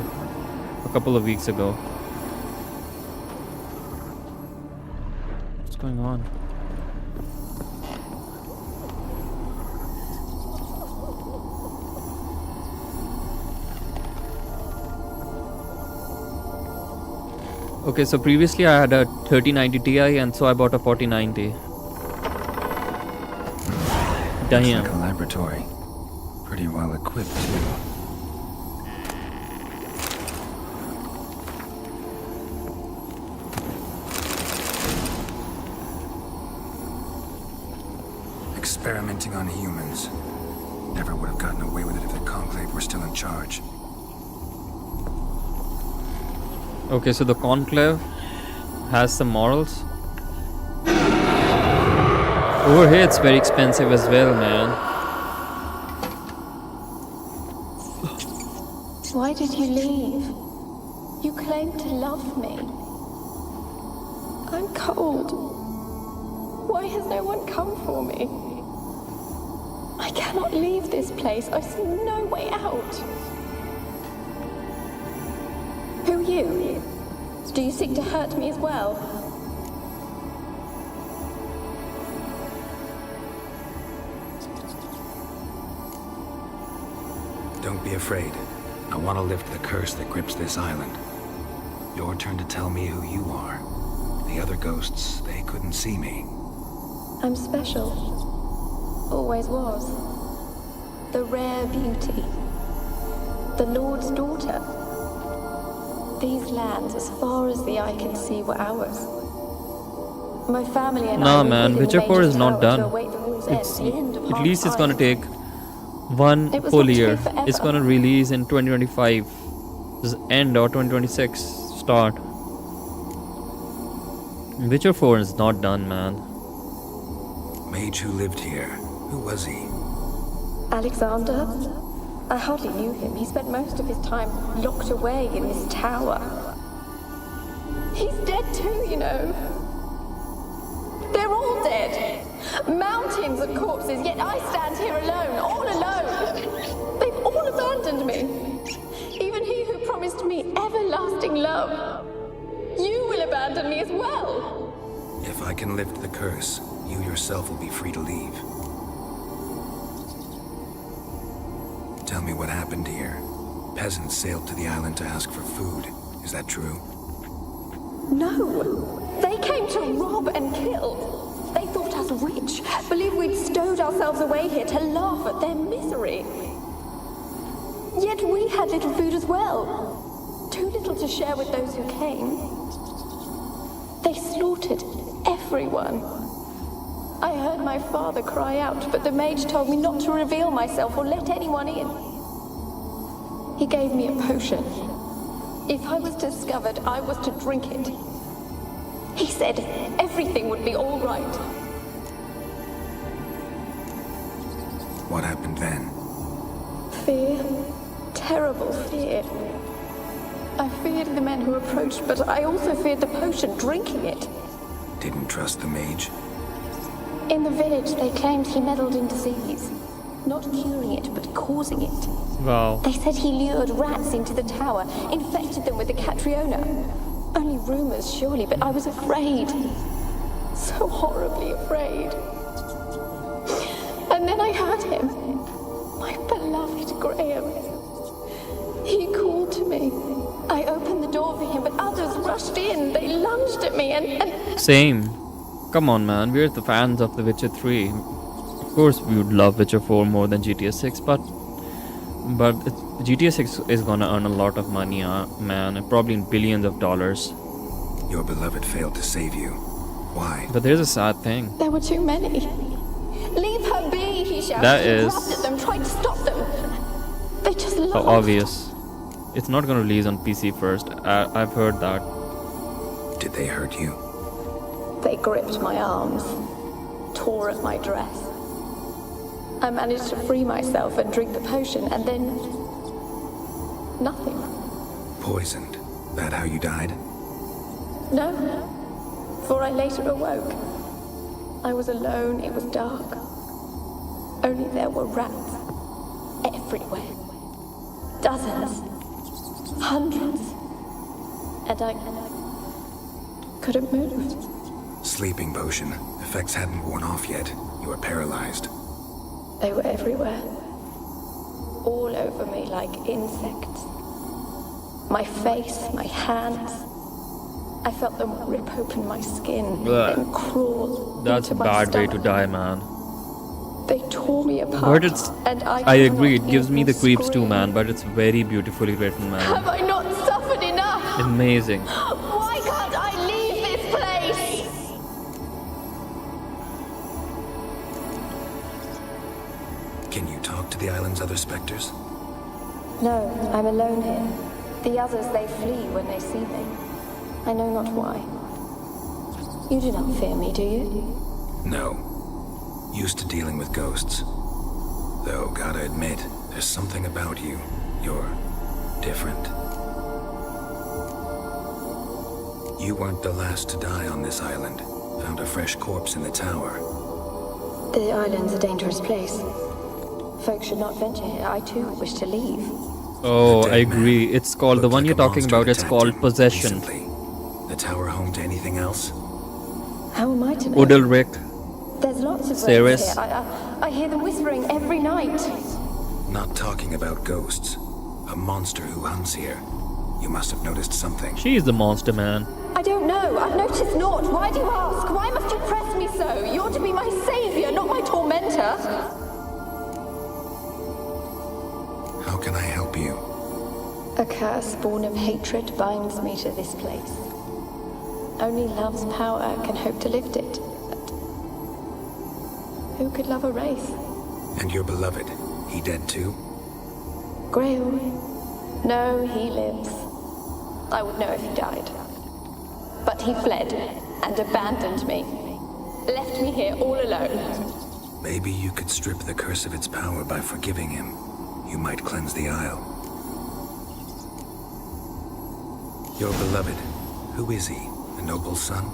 a couple of weeks ago. What's going on? Okay, so previously I had a 3090 Ti and so I bought a 4090. Damn. Like a laboratory. Pretty well equipped too. Experimenting on humans. Never would have gotten away with it if the Conclave were still in charge. Okay, so the Conclave has some morals. Over here it's very expensive as well, man. Why did you leave? You claimed to love me. I'm cold. Why has no one come for me? I cannot leave this place. I see no way out. Who are you? Do you seek to hurt me as well? Don't be afraid. I want to lift the curse that grips this island. Your turn to tell me who you are. The other ghosts, they couldn't see me. I'm special. Always was. The rare beauty. The Lord's daughter. These lands, as far as the eye can see, were ours. My family and I Nah, man, Witcher 4 is not done. At least it's gonna take one full year. It's gonna release in 2025 end or 2026 start. Witcher 4 is not done, man. Mage who lived here. Who was he? Alexander? I hardly knew him. He spent most of his time locked away in this tower. He's dead too, you know. They're all dead. Mountains of corpses, yet I stand here alone, all alone. They've all abandoned me. Even he who promised me everlasting love. You will abandon me as well. If I can lift the curse, you yourself will be free to leave. Tell me what happened here. Peasants sailed to the island to ask for food. Is that true? No. They came to rob and kill. They thought us rich, believed we'd stowed ourselves away here to laugh at their misery. Yet we had little food as well. Too little to share with those who came. They slaughtered everyone. I heard my father cry out, but the mage told me not to reveal myself or let anyone in. He gave me a potion. If I was discovered, I was to drink it. He said everything would be all right. What happened then? Fear. Terrible fear. I feared the men who approached, but I also feared the potion, drinking it. Didn't trust the mage? In the village, they claimed he meddled in disease. Not curing it, but causing it. Wow. They said he lured rats into the tower, infected them with the Catriona. Only rumors, surely, but I was afraid. So horribly afraid. And then I heard him. My beloved Graham. He called to me. I opened the door for him, but others rushed in. They lunged at me and... Same. Come on, man. We're the fans of The Witcher 3. Of course, we would love Witcher 4 more than GTA 6, but GTA 6 is gonna earn a lot of money, man. Probably in billions of dollars. Your beloved failed to save you. Why? But there's a sad thing. There were too many. Leave her be, he shouted. That He is grabbed at them, tried to stop them. They just laughed. obvious. It's not gonna release on PC first. I've heard that. Did they hurt you? They gripped my arms, tore at my dress. I managed to free myself and drink the potion, and then... nothing. Poisoned. That how you died? No, for I later awoke. I was alone, it was dark. Only there were rats. Everywhere. Dozens. Hundreds. And I couldn't move. Sleeping potion. Effects hadn't worn off yet. You were paralyzed. They were everywhere. All over me like insects. My face, my hands. I felt them rip open my skin, then crawl That's a into my bad way to stomach. die, man. They tore me apart. But it's... and I agree, it cannot gives me the even creeps too, scream. man. But it's very beautifully written, Have man. I not suffered enough? Amazing. Why can't I leave this place? Can you talk to the island's other specters? No, I'm alone here. The others, they flee when they see me. I know not why. You do not fear me, do you? No. Used to dealing with ghosts. Though, gotta admit, there's something about you. You're different. You weren't the last to die on this island. Found a fresh corpse in the tower. The island's a dangerous place. Folks should not venture here. I too wish to leave. Oh, I agree. It's called... the one you're talking about, it's called Possession. The tower home to anything else? How am I to know? Udalric. There's lots of Ceres. rays here. I hear them whispering every night. Not talking about ghosts. A monster who hunts here. You must have noticed something. She's the monster, man. I don't know. I've noticed naught. Why do you ask? Why must you press me so? You're to be my savior, not my tormentor. How can I help you? A curse born of hatred binds me to this place. Only love's power can hope to lift it. But who could love a wraith? And your beloved, he dead too? Grail? No, he lives. I would know if he died. But he fled and abandoned me. Left me here all alone. Maybe you could strip the curse of its power by forgiving him. You might cleanse the isle. Your beloved, who is he? A noble son?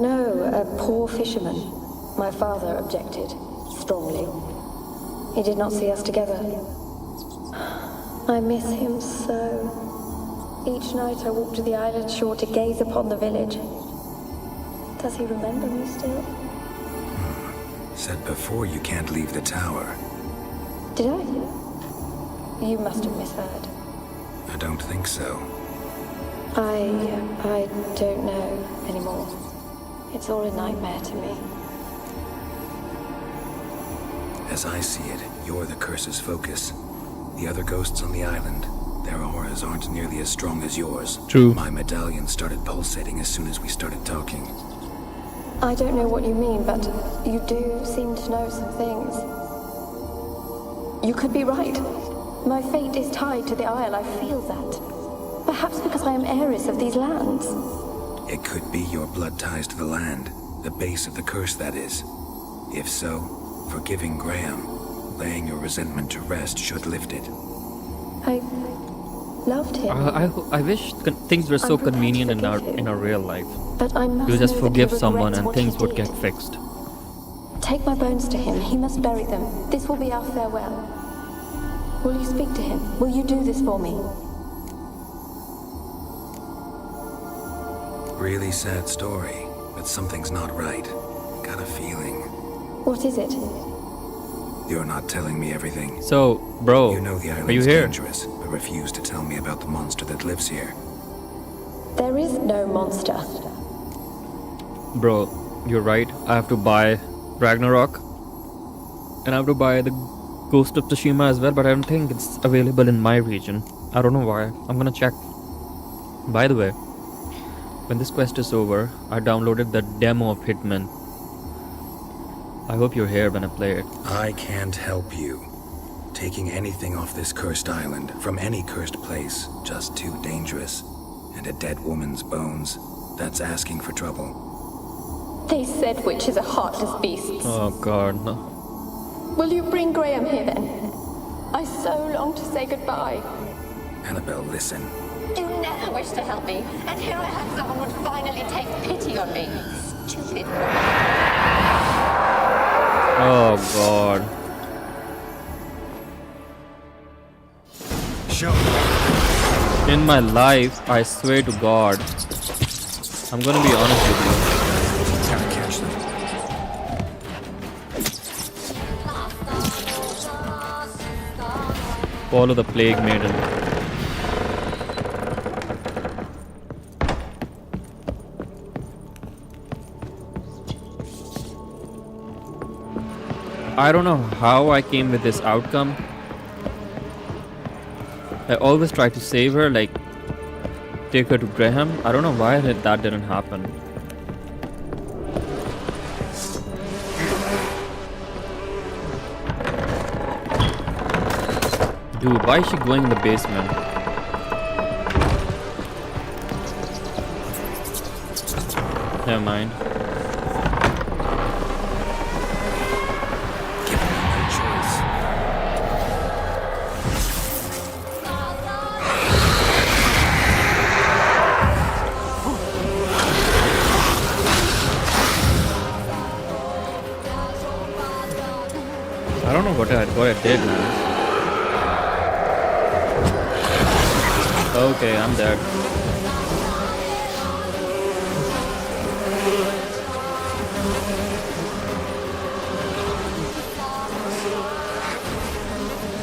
No, a poor fisherman. My father objected, strongly. He did not see us together. I miss him so. Each night I walk to the island shore to gaze upon the village. Does he remember me still? Said before you can't leave the tower. Did I? You must have misheard. I don't think so. I don't know anymore. It's all a nightmare to me. As I see it, you're the curse's focus. The other ghosts on the island, their auras aren't nearly as strong as yours. True. My medallion started pulsating as soon as we started talking. I don't know what you mean, but you do seem to know some things. You could be right. My fate is tied to the Isle, I feel that. Perhaps because I am heiress of these lands. It could be your blood ties to the land, the base of the curse, that is. If so, forgiving Graham, Laying your resentment to rest should lift it. I loved him. I wish things were so I'm prepared to convenient in forgive our real life. But I must You just know that he forgive someone regrets and what things he would did. get fixed. Take my bones to him. He must bury them. This will be our farewell. Will you speak to him? Will you do this for me? Really sad story, but something's not right. Got a feeling. What is it? You're not telling me everything. So, bro, You know the are you island's here? dangerous, but refuse to tell me about the monster that lives here. There is no monster. Bro, you're right. I have to buy Ragnarok. And I have to buy the Ghost of Tsushima as well, but I don't think it's available in my region. I don't know why. I'm gonna check. By the way, when this quest is over, I downloaded the demo of Hitman. I hope you're here when I play it. I can't help you. Taking anything off this cursed island, from any cursed place, just too dangerous. And a dead woman's bones, that's asking for trouble. They said witches are heartless beasts. Oh god, no. Will you bring Graham here then? I so long to say goodbye. Annabelle, listen. You never wished to help me, and here I had someone would finally take pity on me. Stupid. Oh god. Show. In my life, I swear to god, I'm gonna be honest with you. Gotta catch them. Follow the plague maiden. I don't know how I came with this outcome. I always try to save her, like take her to Graham. I don't know why that didn't happen. Dude, why is she going in the basement? Never mind. I don't know what I did, man. Okay, I'm dead.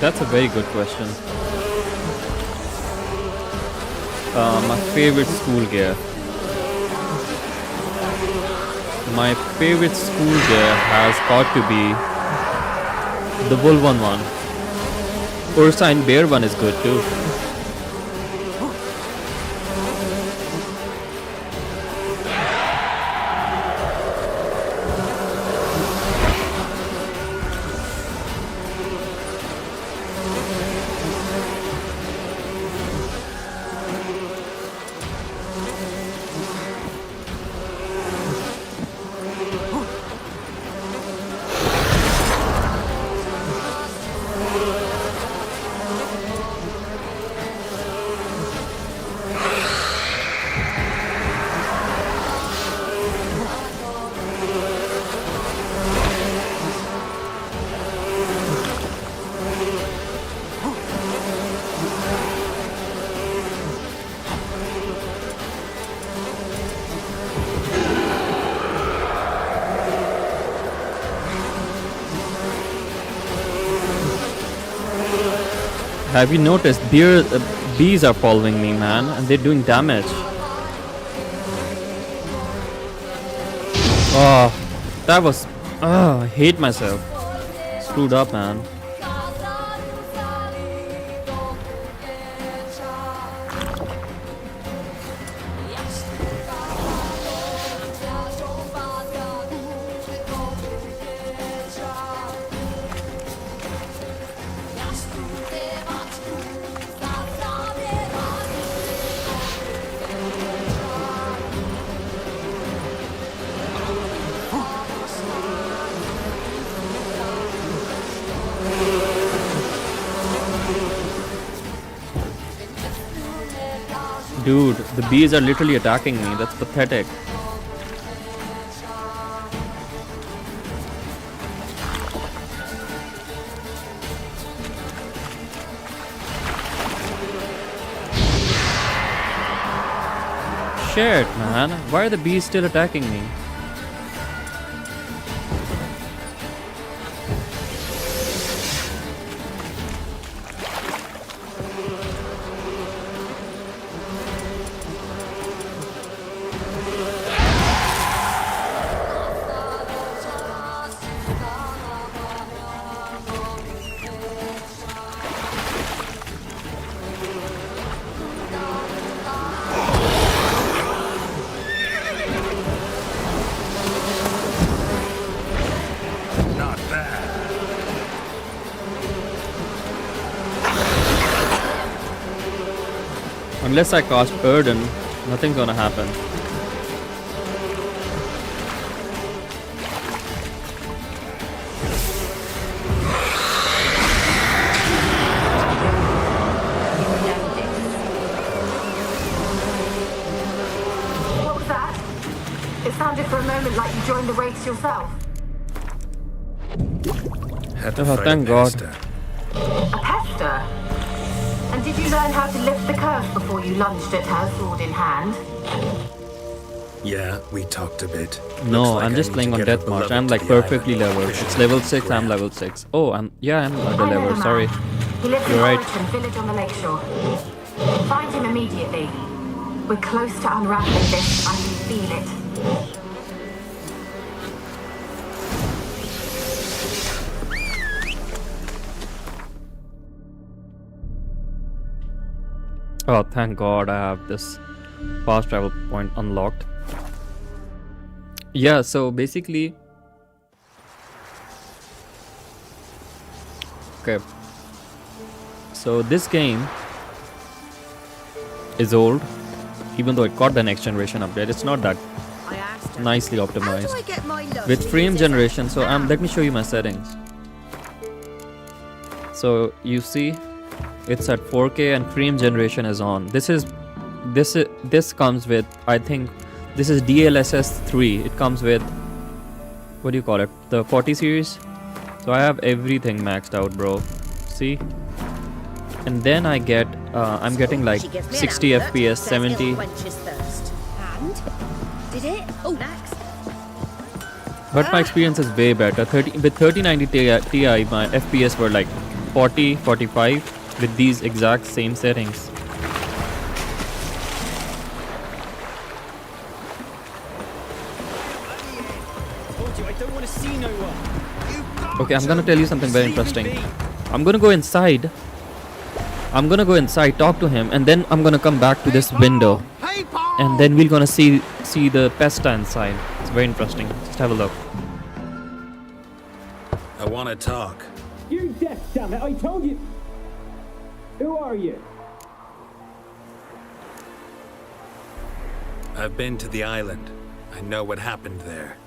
That's a very good question. My favorite school gear. My favorite school gear has got to be the Wolven one. Ursine Bear one is good too. Have you noticed bees are following me, man, and they're doing damage. Oh, that was... Oh, I hate myself. Screwed up, man. Dude, the bees are literally attacking me. That's pathetic. Shit, man. Why are the bees still attacking me? Unless I cast Erden, nothing's gonna happen. What was that? It sounded for a moment like you joined the race yourself. Oh, thank God. A pester? And did you learn how to lift the curse before you lunged at her, sword in hand? Yeah, we talked a bit. No, I'm just playing on Death March. I'm like perfectly leveled. It's level 6, I'm level 6. Oh, I'm under level, sorry. He lives You're in right. Oricton, village on the lakeshore. Find him immediately. We're close to unraveling this. I can feel it. Oh, thank God I have this fast travel point unlocked. Yeah, so basically... Okay. So this game is old. Even though it got the next generation update, it's not that nicely optimized. With frame generation, so let me show you my settings. So you see, it's at 4K and frame generation is on. This comes with, I think this is DLSS 3. It comes with, what do you call it, the 40 series. So I have everything maxed out, bro. See, and then I get I'm getting like 60 FPS, 70. Did it? Oh, next. But my experience is way better. With 3090 Ti, my FPS were like 40, 45 with these exact same settings. Okay, I'm gonna tell you something very interesting. I'm gonna go inside. Talk to him, and then I'm gonna come back to this window. And then we're gonna see the pesta inside. It's very interesting. Just have a look. I want to talk. You're deaf, damn it! I told you. Who are you? I've been to the island. I know what happened there.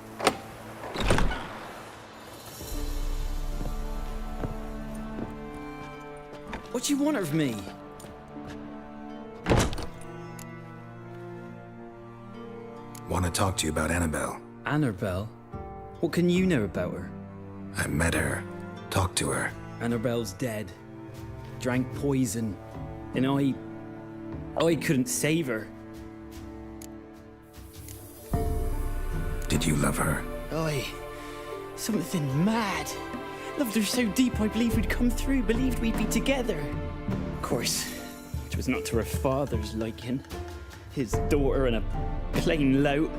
What do you want of me? Want to talk to you about Annabelle. Annabelle? What can you know about her? I met her. Talked to her. Annabelle's dead. Drank poison. And I couldn't save her. Did you love her? Something mad. Loved her so deep I believed we'd come through, believed we'd be together. Of course, it was not to her father's liking. His daughter and a plain lout.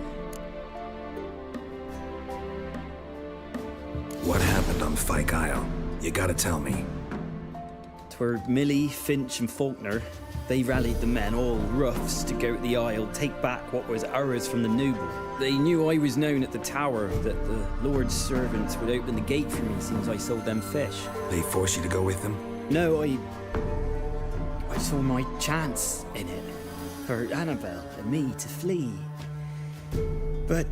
What happened on Fyke Isle? You gotta tell me. 'Twere Millie, Finch and Faulkner. They rallied the men, all roughs, to go to the Isle, take back what was ours from the noble. They knew I was known at the tower, that the Lord's servants would open the gate for me since I sold them fish. They forced you to go with them? No, I saw my chance in it. For Annabelle and me to flee. But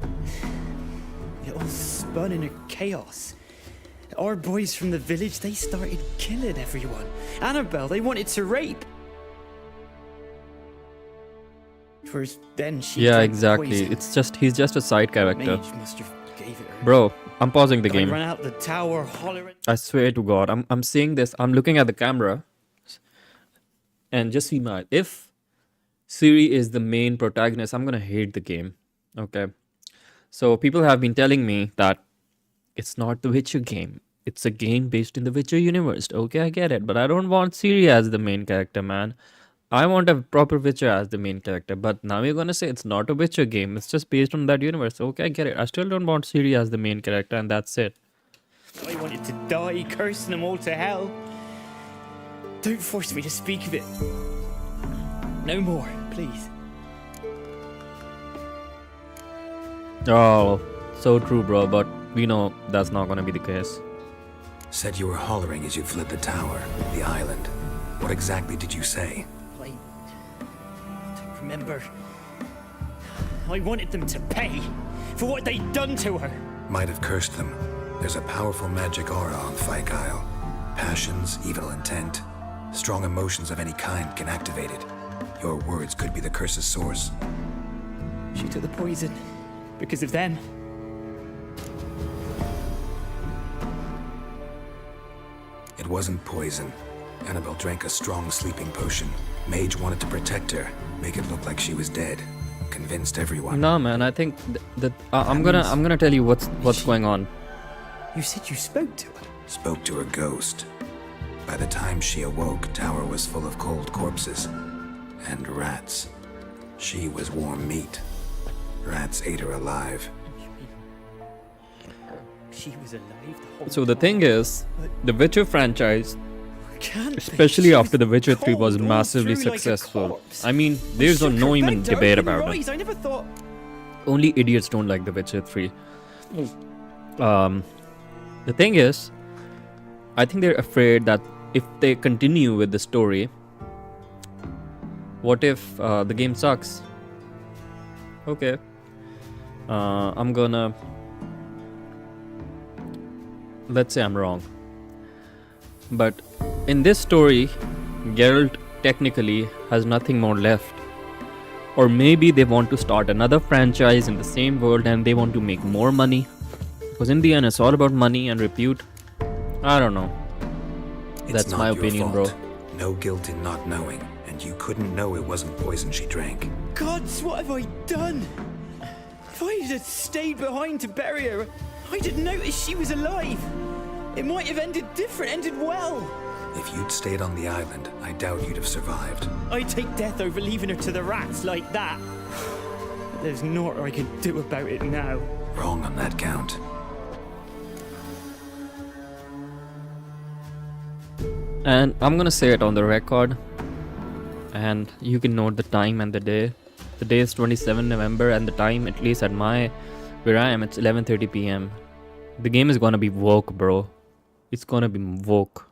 it all spun in a chaos. Our boys from the village, they started killing everyone. Annabelle, they wanted to rape. First, then she Yeah, drank exactly. poison. He's just a side character. Mage must have gave it her. Bro, I'm pausing the I game. ran out the tower hollering. I swear to God, I'm seeing this. I'm looking at the camera, and just see my. If Ciri is the main protagonist, I'm gonna hate the game. Okay, so people have been telling me that it's not the Witcher game. It's a game based in the Witcher universe. Okay, I get it, but I don't want Ciri as the main character, man. I want a proper Witcher as the main character, but now you're gonna say it's not a Witcher game. It's just based on that universe. Okay, I get it. I still don't want Ciri as the main character, and that's it. I wanted to die, cursing them all to hell. Don't force me to speak of it. No more, please. Oh, so true, bro. But we know that's not gonna be the case. Said you were hollering as you fled the tower, the island. What exactly did you say? I don't remember. I wanted them to pay for what they'd done to her. Might have cursed them. There's a powerful magic aura on Fyke Isle. Passions, evil intent, strong emotions of any kind can activate it. Your words could be the curse's source. She took the poison because of them. It wasn't poison. Annabelle drank a strong sleeping potion. Mage wanted to protect her, make it look like she was dead. Convinced everyone. No, man. I think that I'm gonna tell you what's going on. You said you spoke to her. Spoke to her ghost. By the time she awoke, tower was full of cold corpses and rats. She was warm meat. Rats ate her alive. She was alive the whole So the thing is, the Witcher franchise, Can't especially after The Witcher 3 was massively through like a successful. corpse. I mean, there's no even debate about it. I never thought. Only idiots don't like The Witcher 3. The thing is, I think they're afraid that if they continue with the story, what if the game sucks? Okay. I'm gonna... Let's say I'm wrong. But in this story, Geralt technically has nothing more left. Or maybe they want to start another franchise in the same world and they want to make more money. Because in the end, it's all about money and repute. I don't know. That's my opinion, bro. No guilt in not knowing, and you couldn't know it wasn't poison she drank. Gods, what have I done? If I had stayed behind to bury her, I'd have noticed she was alive. It might have ended different, ended well. If you'd stayed on the island, I doubt you'd have survived. I'd take death over leaving her to the rats like that. But there's naught I can do about it now. Wrong on that count. And I'm gonna say it on the record. And you can note the time and the day. The day is 27 November and the time, at least at where I am, it's 11:30 p.m. The game is gonna be woke, bro. It's gonna be woke.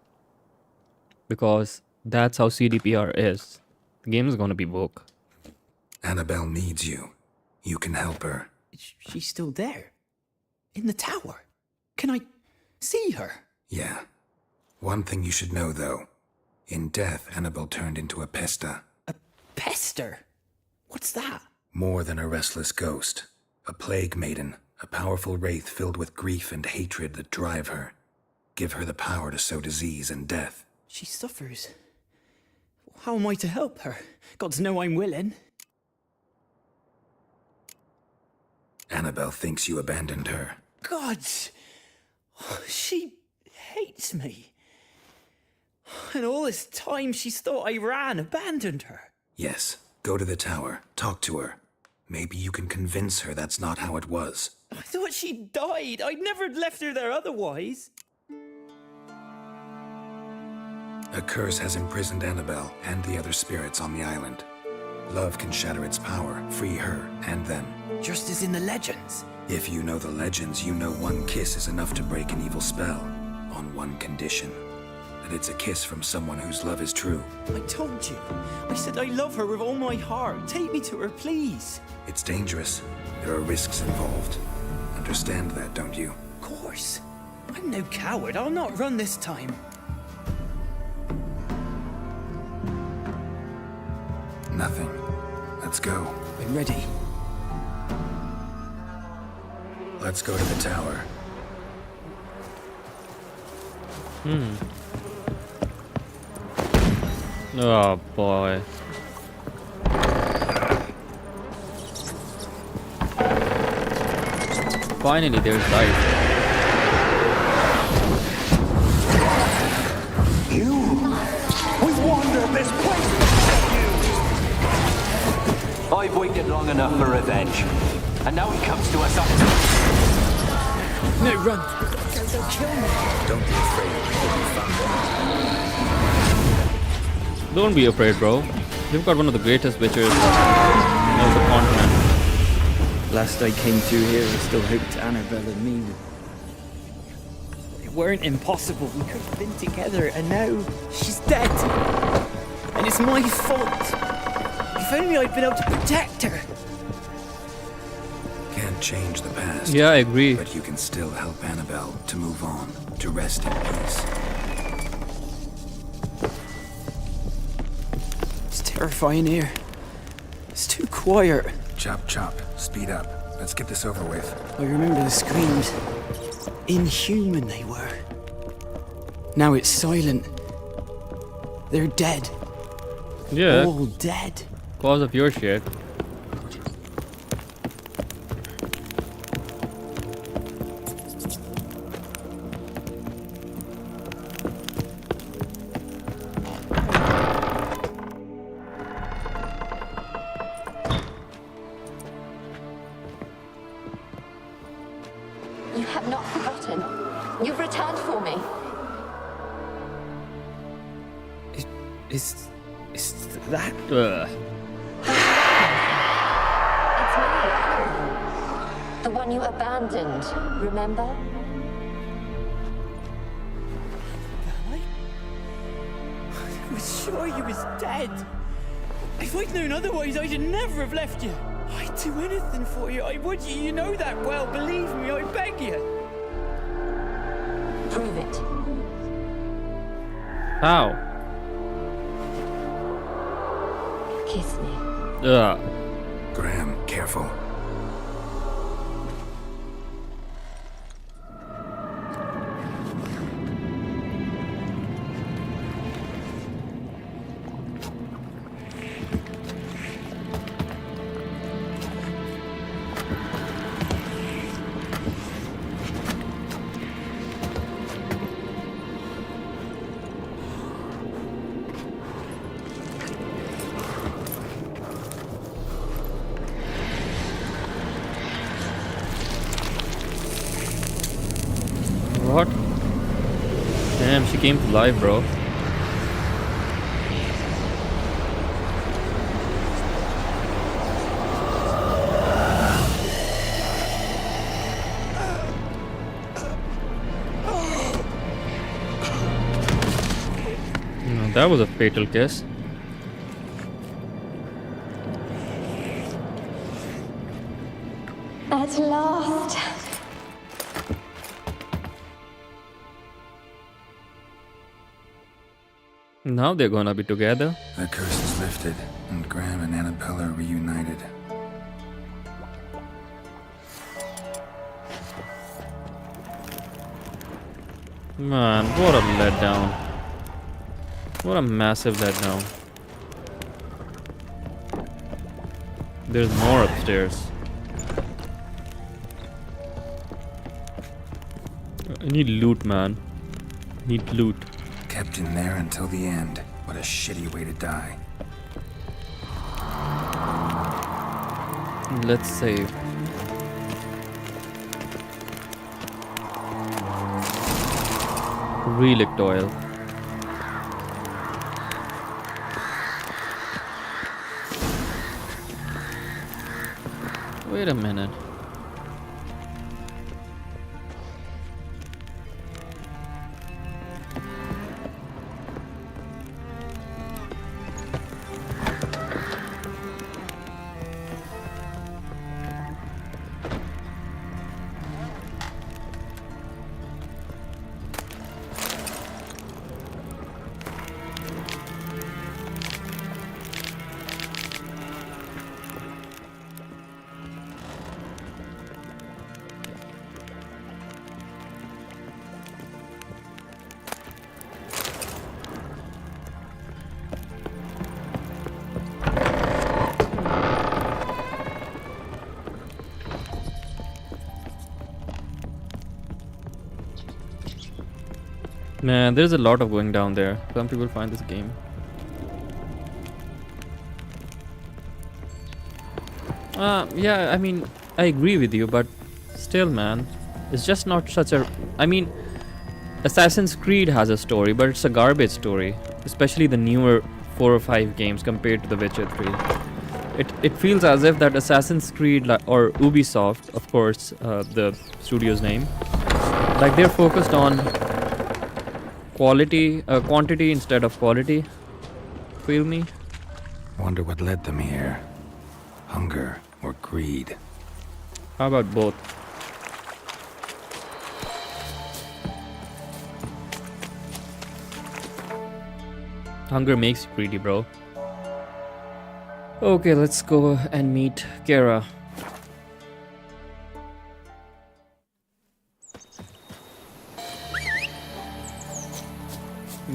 Because that's how CDPR is. The game is gonna be woke. Annabelle needs you. You can help her. She's still there. In the tower. Can I see her? Yeah. One thing you should know, though. In death, Annabelle turned into a pesta. A pester? What's that? More than a restless ghost. A plague maiden. A powerful wraith filled with grief and hatred that drive her. Give her the power to sow disease and death. She suffers. How am I to help her? Gods know I'm willing. Annabelle thinks you abandoned her. Gods! She hates me. And all this time she's thought I abandoned her. Yes, go to the tower, talk to her. Maybe you can convince her that's not how it was. I thought she died. I'd never left her there otherwise. A curse has imprisoned Annabelle and the other spirits on the island. Love can shatter its power, free her and them. Just as in the legends. If you know the legends, you know one kiss is enough to break an evil spell. On one condition. That it's a kiss from someone whose love is true. I told you. I said I love her with all my heart. Take me to her, please. It's dangerous. There are risks involved. Understand that, don't you? Of course. I'm no coward. I'll not run this time. Nothing. Let's go. I'm ready. Let's go to the tower. Oh boy. Finally, there's light. We've wandered this place you! I've waited long enough for revenge. And now he comes to us up. No, run! They'll kill me! Don't be afraid. You'll be fine. Don't be afraid, bro. You've got one of the greatest witchers of the continent. Last I came through here, I still hoped Annabelle and me weren't impossible. We could have been together, and now she's dead. And it's my fault. If only I'd been able to protect her. Can't change the past. Yeah, I agree. But you can still help Annabelle to move on, to rest in peace. It's terrifying here. It's too quiet. Chop, chop. Speed up. Let's get this over with. I remember the screams. Inhuman they were. Now it's silent. They're dead. Yeah. All dead. Cause of your shit. You have not forgotten. You've returned for me. Is that? It's me, the one you abandoned, remember? I was sure you was dead. If I'd known otherwise, I'd never have left you. I'd do anything for you. I would. You know that well. Believe me, I beg you. Prove it. How? Kiss me. Graham, careful. What? Damn, she came to life, bro. No, that was a fatal kiss. At last. Now they're gonna be together. The curse is lifted, and Graham and Annabelle are reunited. Man, what a letdown. What a massive letdown. There's more upstairs. I need loot, man. Need loot. Kept in there until the end. What a shitty way to die. Let's save. Relict oil. Wait a minute. Man, there's a lot of going down there. Some people find this game. Yeah, I mean, I agree with you, but still, man, it's just not such a. I mean, Assassin's Creed has a story, but it's a garbage story, especially the newer 4 or 5 games compared to The Witcher 3. It feels as if that Assassin's Creed or Ubisoft, of course, the studio's name, like they're focused on quantity instead of quality. Feel me? Wonder what led them here. Hunger or greed? How about both? Hunger makes you greedy, bro. Okay, let's go and meet Kara.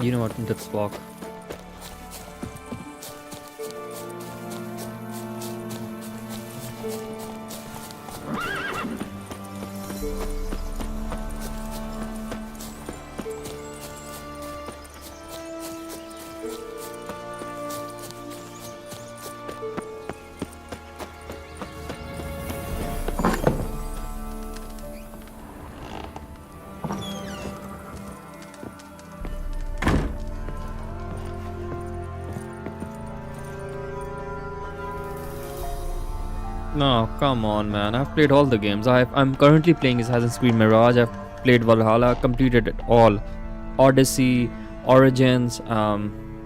You know what? Let's walk. No, come on, man. I've played all the games. I'm currently playing Assassin's Creed Mirage. I've played Valhalla, completed it all. Odyssey, Origins,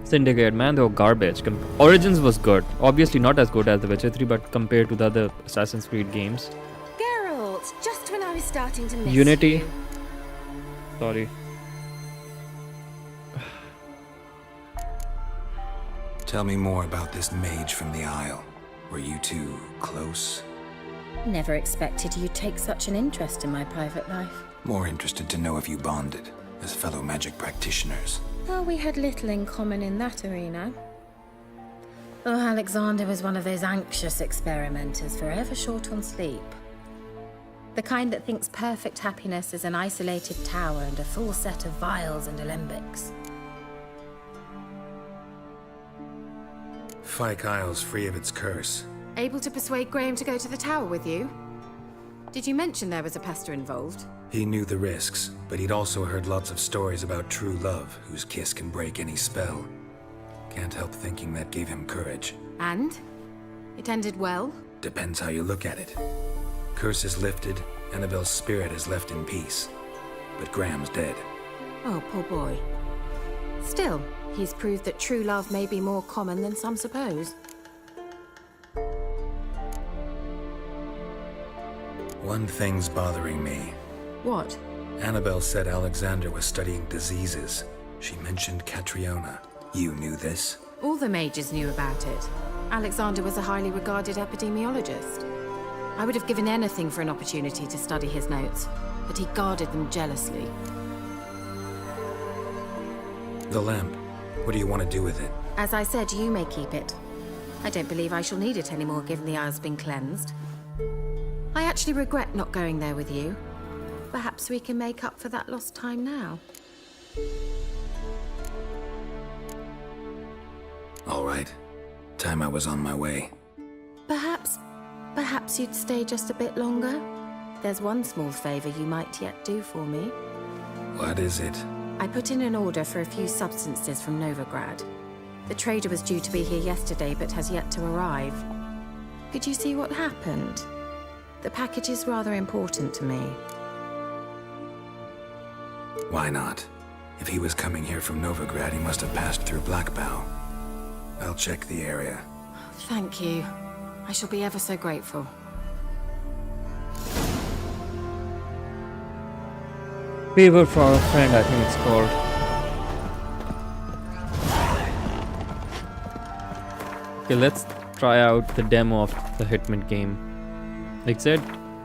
Syndicate, man, they were garbage. Origins was good. Obviously not as good as The Witcher 3, but compared to the other Assassin's Creed games. Geralt, just when I was starting to miss Unity. you. Sorry. Tell me more about this mage from the Isle. Were you two close? Never expected you'd take such an interest in my private life. More interested to know if you bonded as fellow magic practitioners. Oh, we had little in common in that arena. Oh, Alexander was one of those anxious experimenters, forever short on sleep. The kind that thinks perfect happiness is an isolated tower and a full set of vials and alembics. Fyke Isle's free of its curse. Able to persuade Graham to go to the tower with you? Did you mention there was a pester involved? He knew the risks, but he'd also heard lots of stories about true love, whose kiss can break any spell. Can't help thinking that gave him courage. And? It ended well? Depends how you look at it. Curse is lifted, Annabelle's spirit is left in peace. But Graham's dead. Oh, poor boy. Still, he's proved that true love may be more common than some suppose. One thing's bothering me. What? Annabelle said Alexander was studying diseases. She mentioned Catriona. You knew this? All the mages knew about it. Alexander was a highly regarded epidemiologist. I would have given anything for an opportunity to study his notes, but he guarded them jealously. The lamp. What do you want to do with it? As I said, you may keep it. I don't believe I shall need it anymore, given the Isle's been cleansed. I actually regret not going there with you. Perhaps we can make up for that lost time now. All right. Time I was on my way. Perhaps you'd stay just a bit longer? There's one small favor you might yet do for me. What is it? I put in an order for a few substances from Novigrad. The trader was due to be here yesterday, but has yet to arrive. Could you see what happened? The package is rather important to me. Why not? If he was coming here from Novigrad, he must have passed through Blackbow. I'll check the area. Thank you. I shall be ever so grateful. Favor for our friend, I think it's called. Okay, let's try out the demo of the Hitman game. Like said?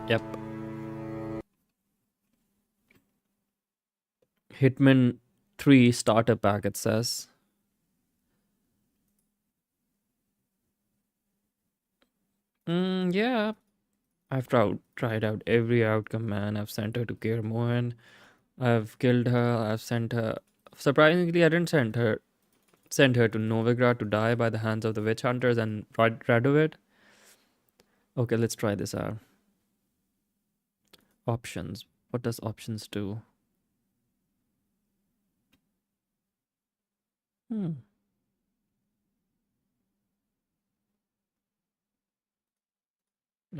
Yep. Hitman 3 starter pack, it says. Yeah. I've tried out every outcome, man. I've sent her to Kaer Morhen. I've killed her. I've sent her. Surprisingly, I didn't send her to Novigrad to die by the hands of the witch hunters and Radovid. Okay, let's try this out. Options. What does options do? No,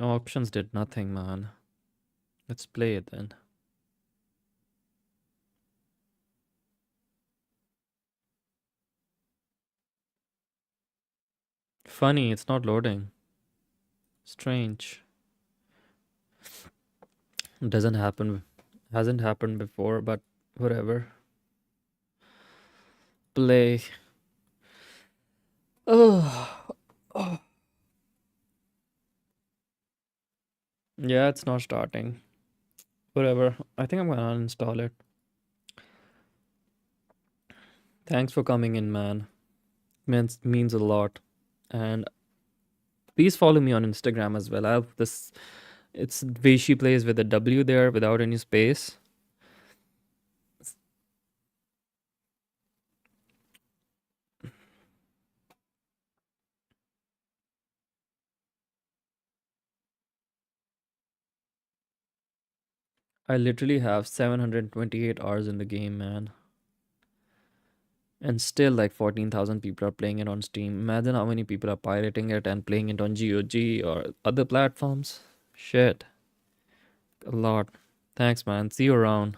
options did nothing, man. Let's play it then. Funny, it's not loading. Strange. Doesn't happen. Hasn't happened before, but whatever. Play. Oh. Yeah, it's not starting. Whatever. I think I'm gonna uninstall it. Thanks for coming in, man. Means a lot. And please follow me on Instagram as well. I have this. It's Vaishi plays with a W there without any space. I literally have 728 hours in the game, man. And still like 14,000 people are playing it on Steam. Imagine how many people are pirating it and playing it on GOG or other platforms. Shit. A lot. Thanks, man. See you around.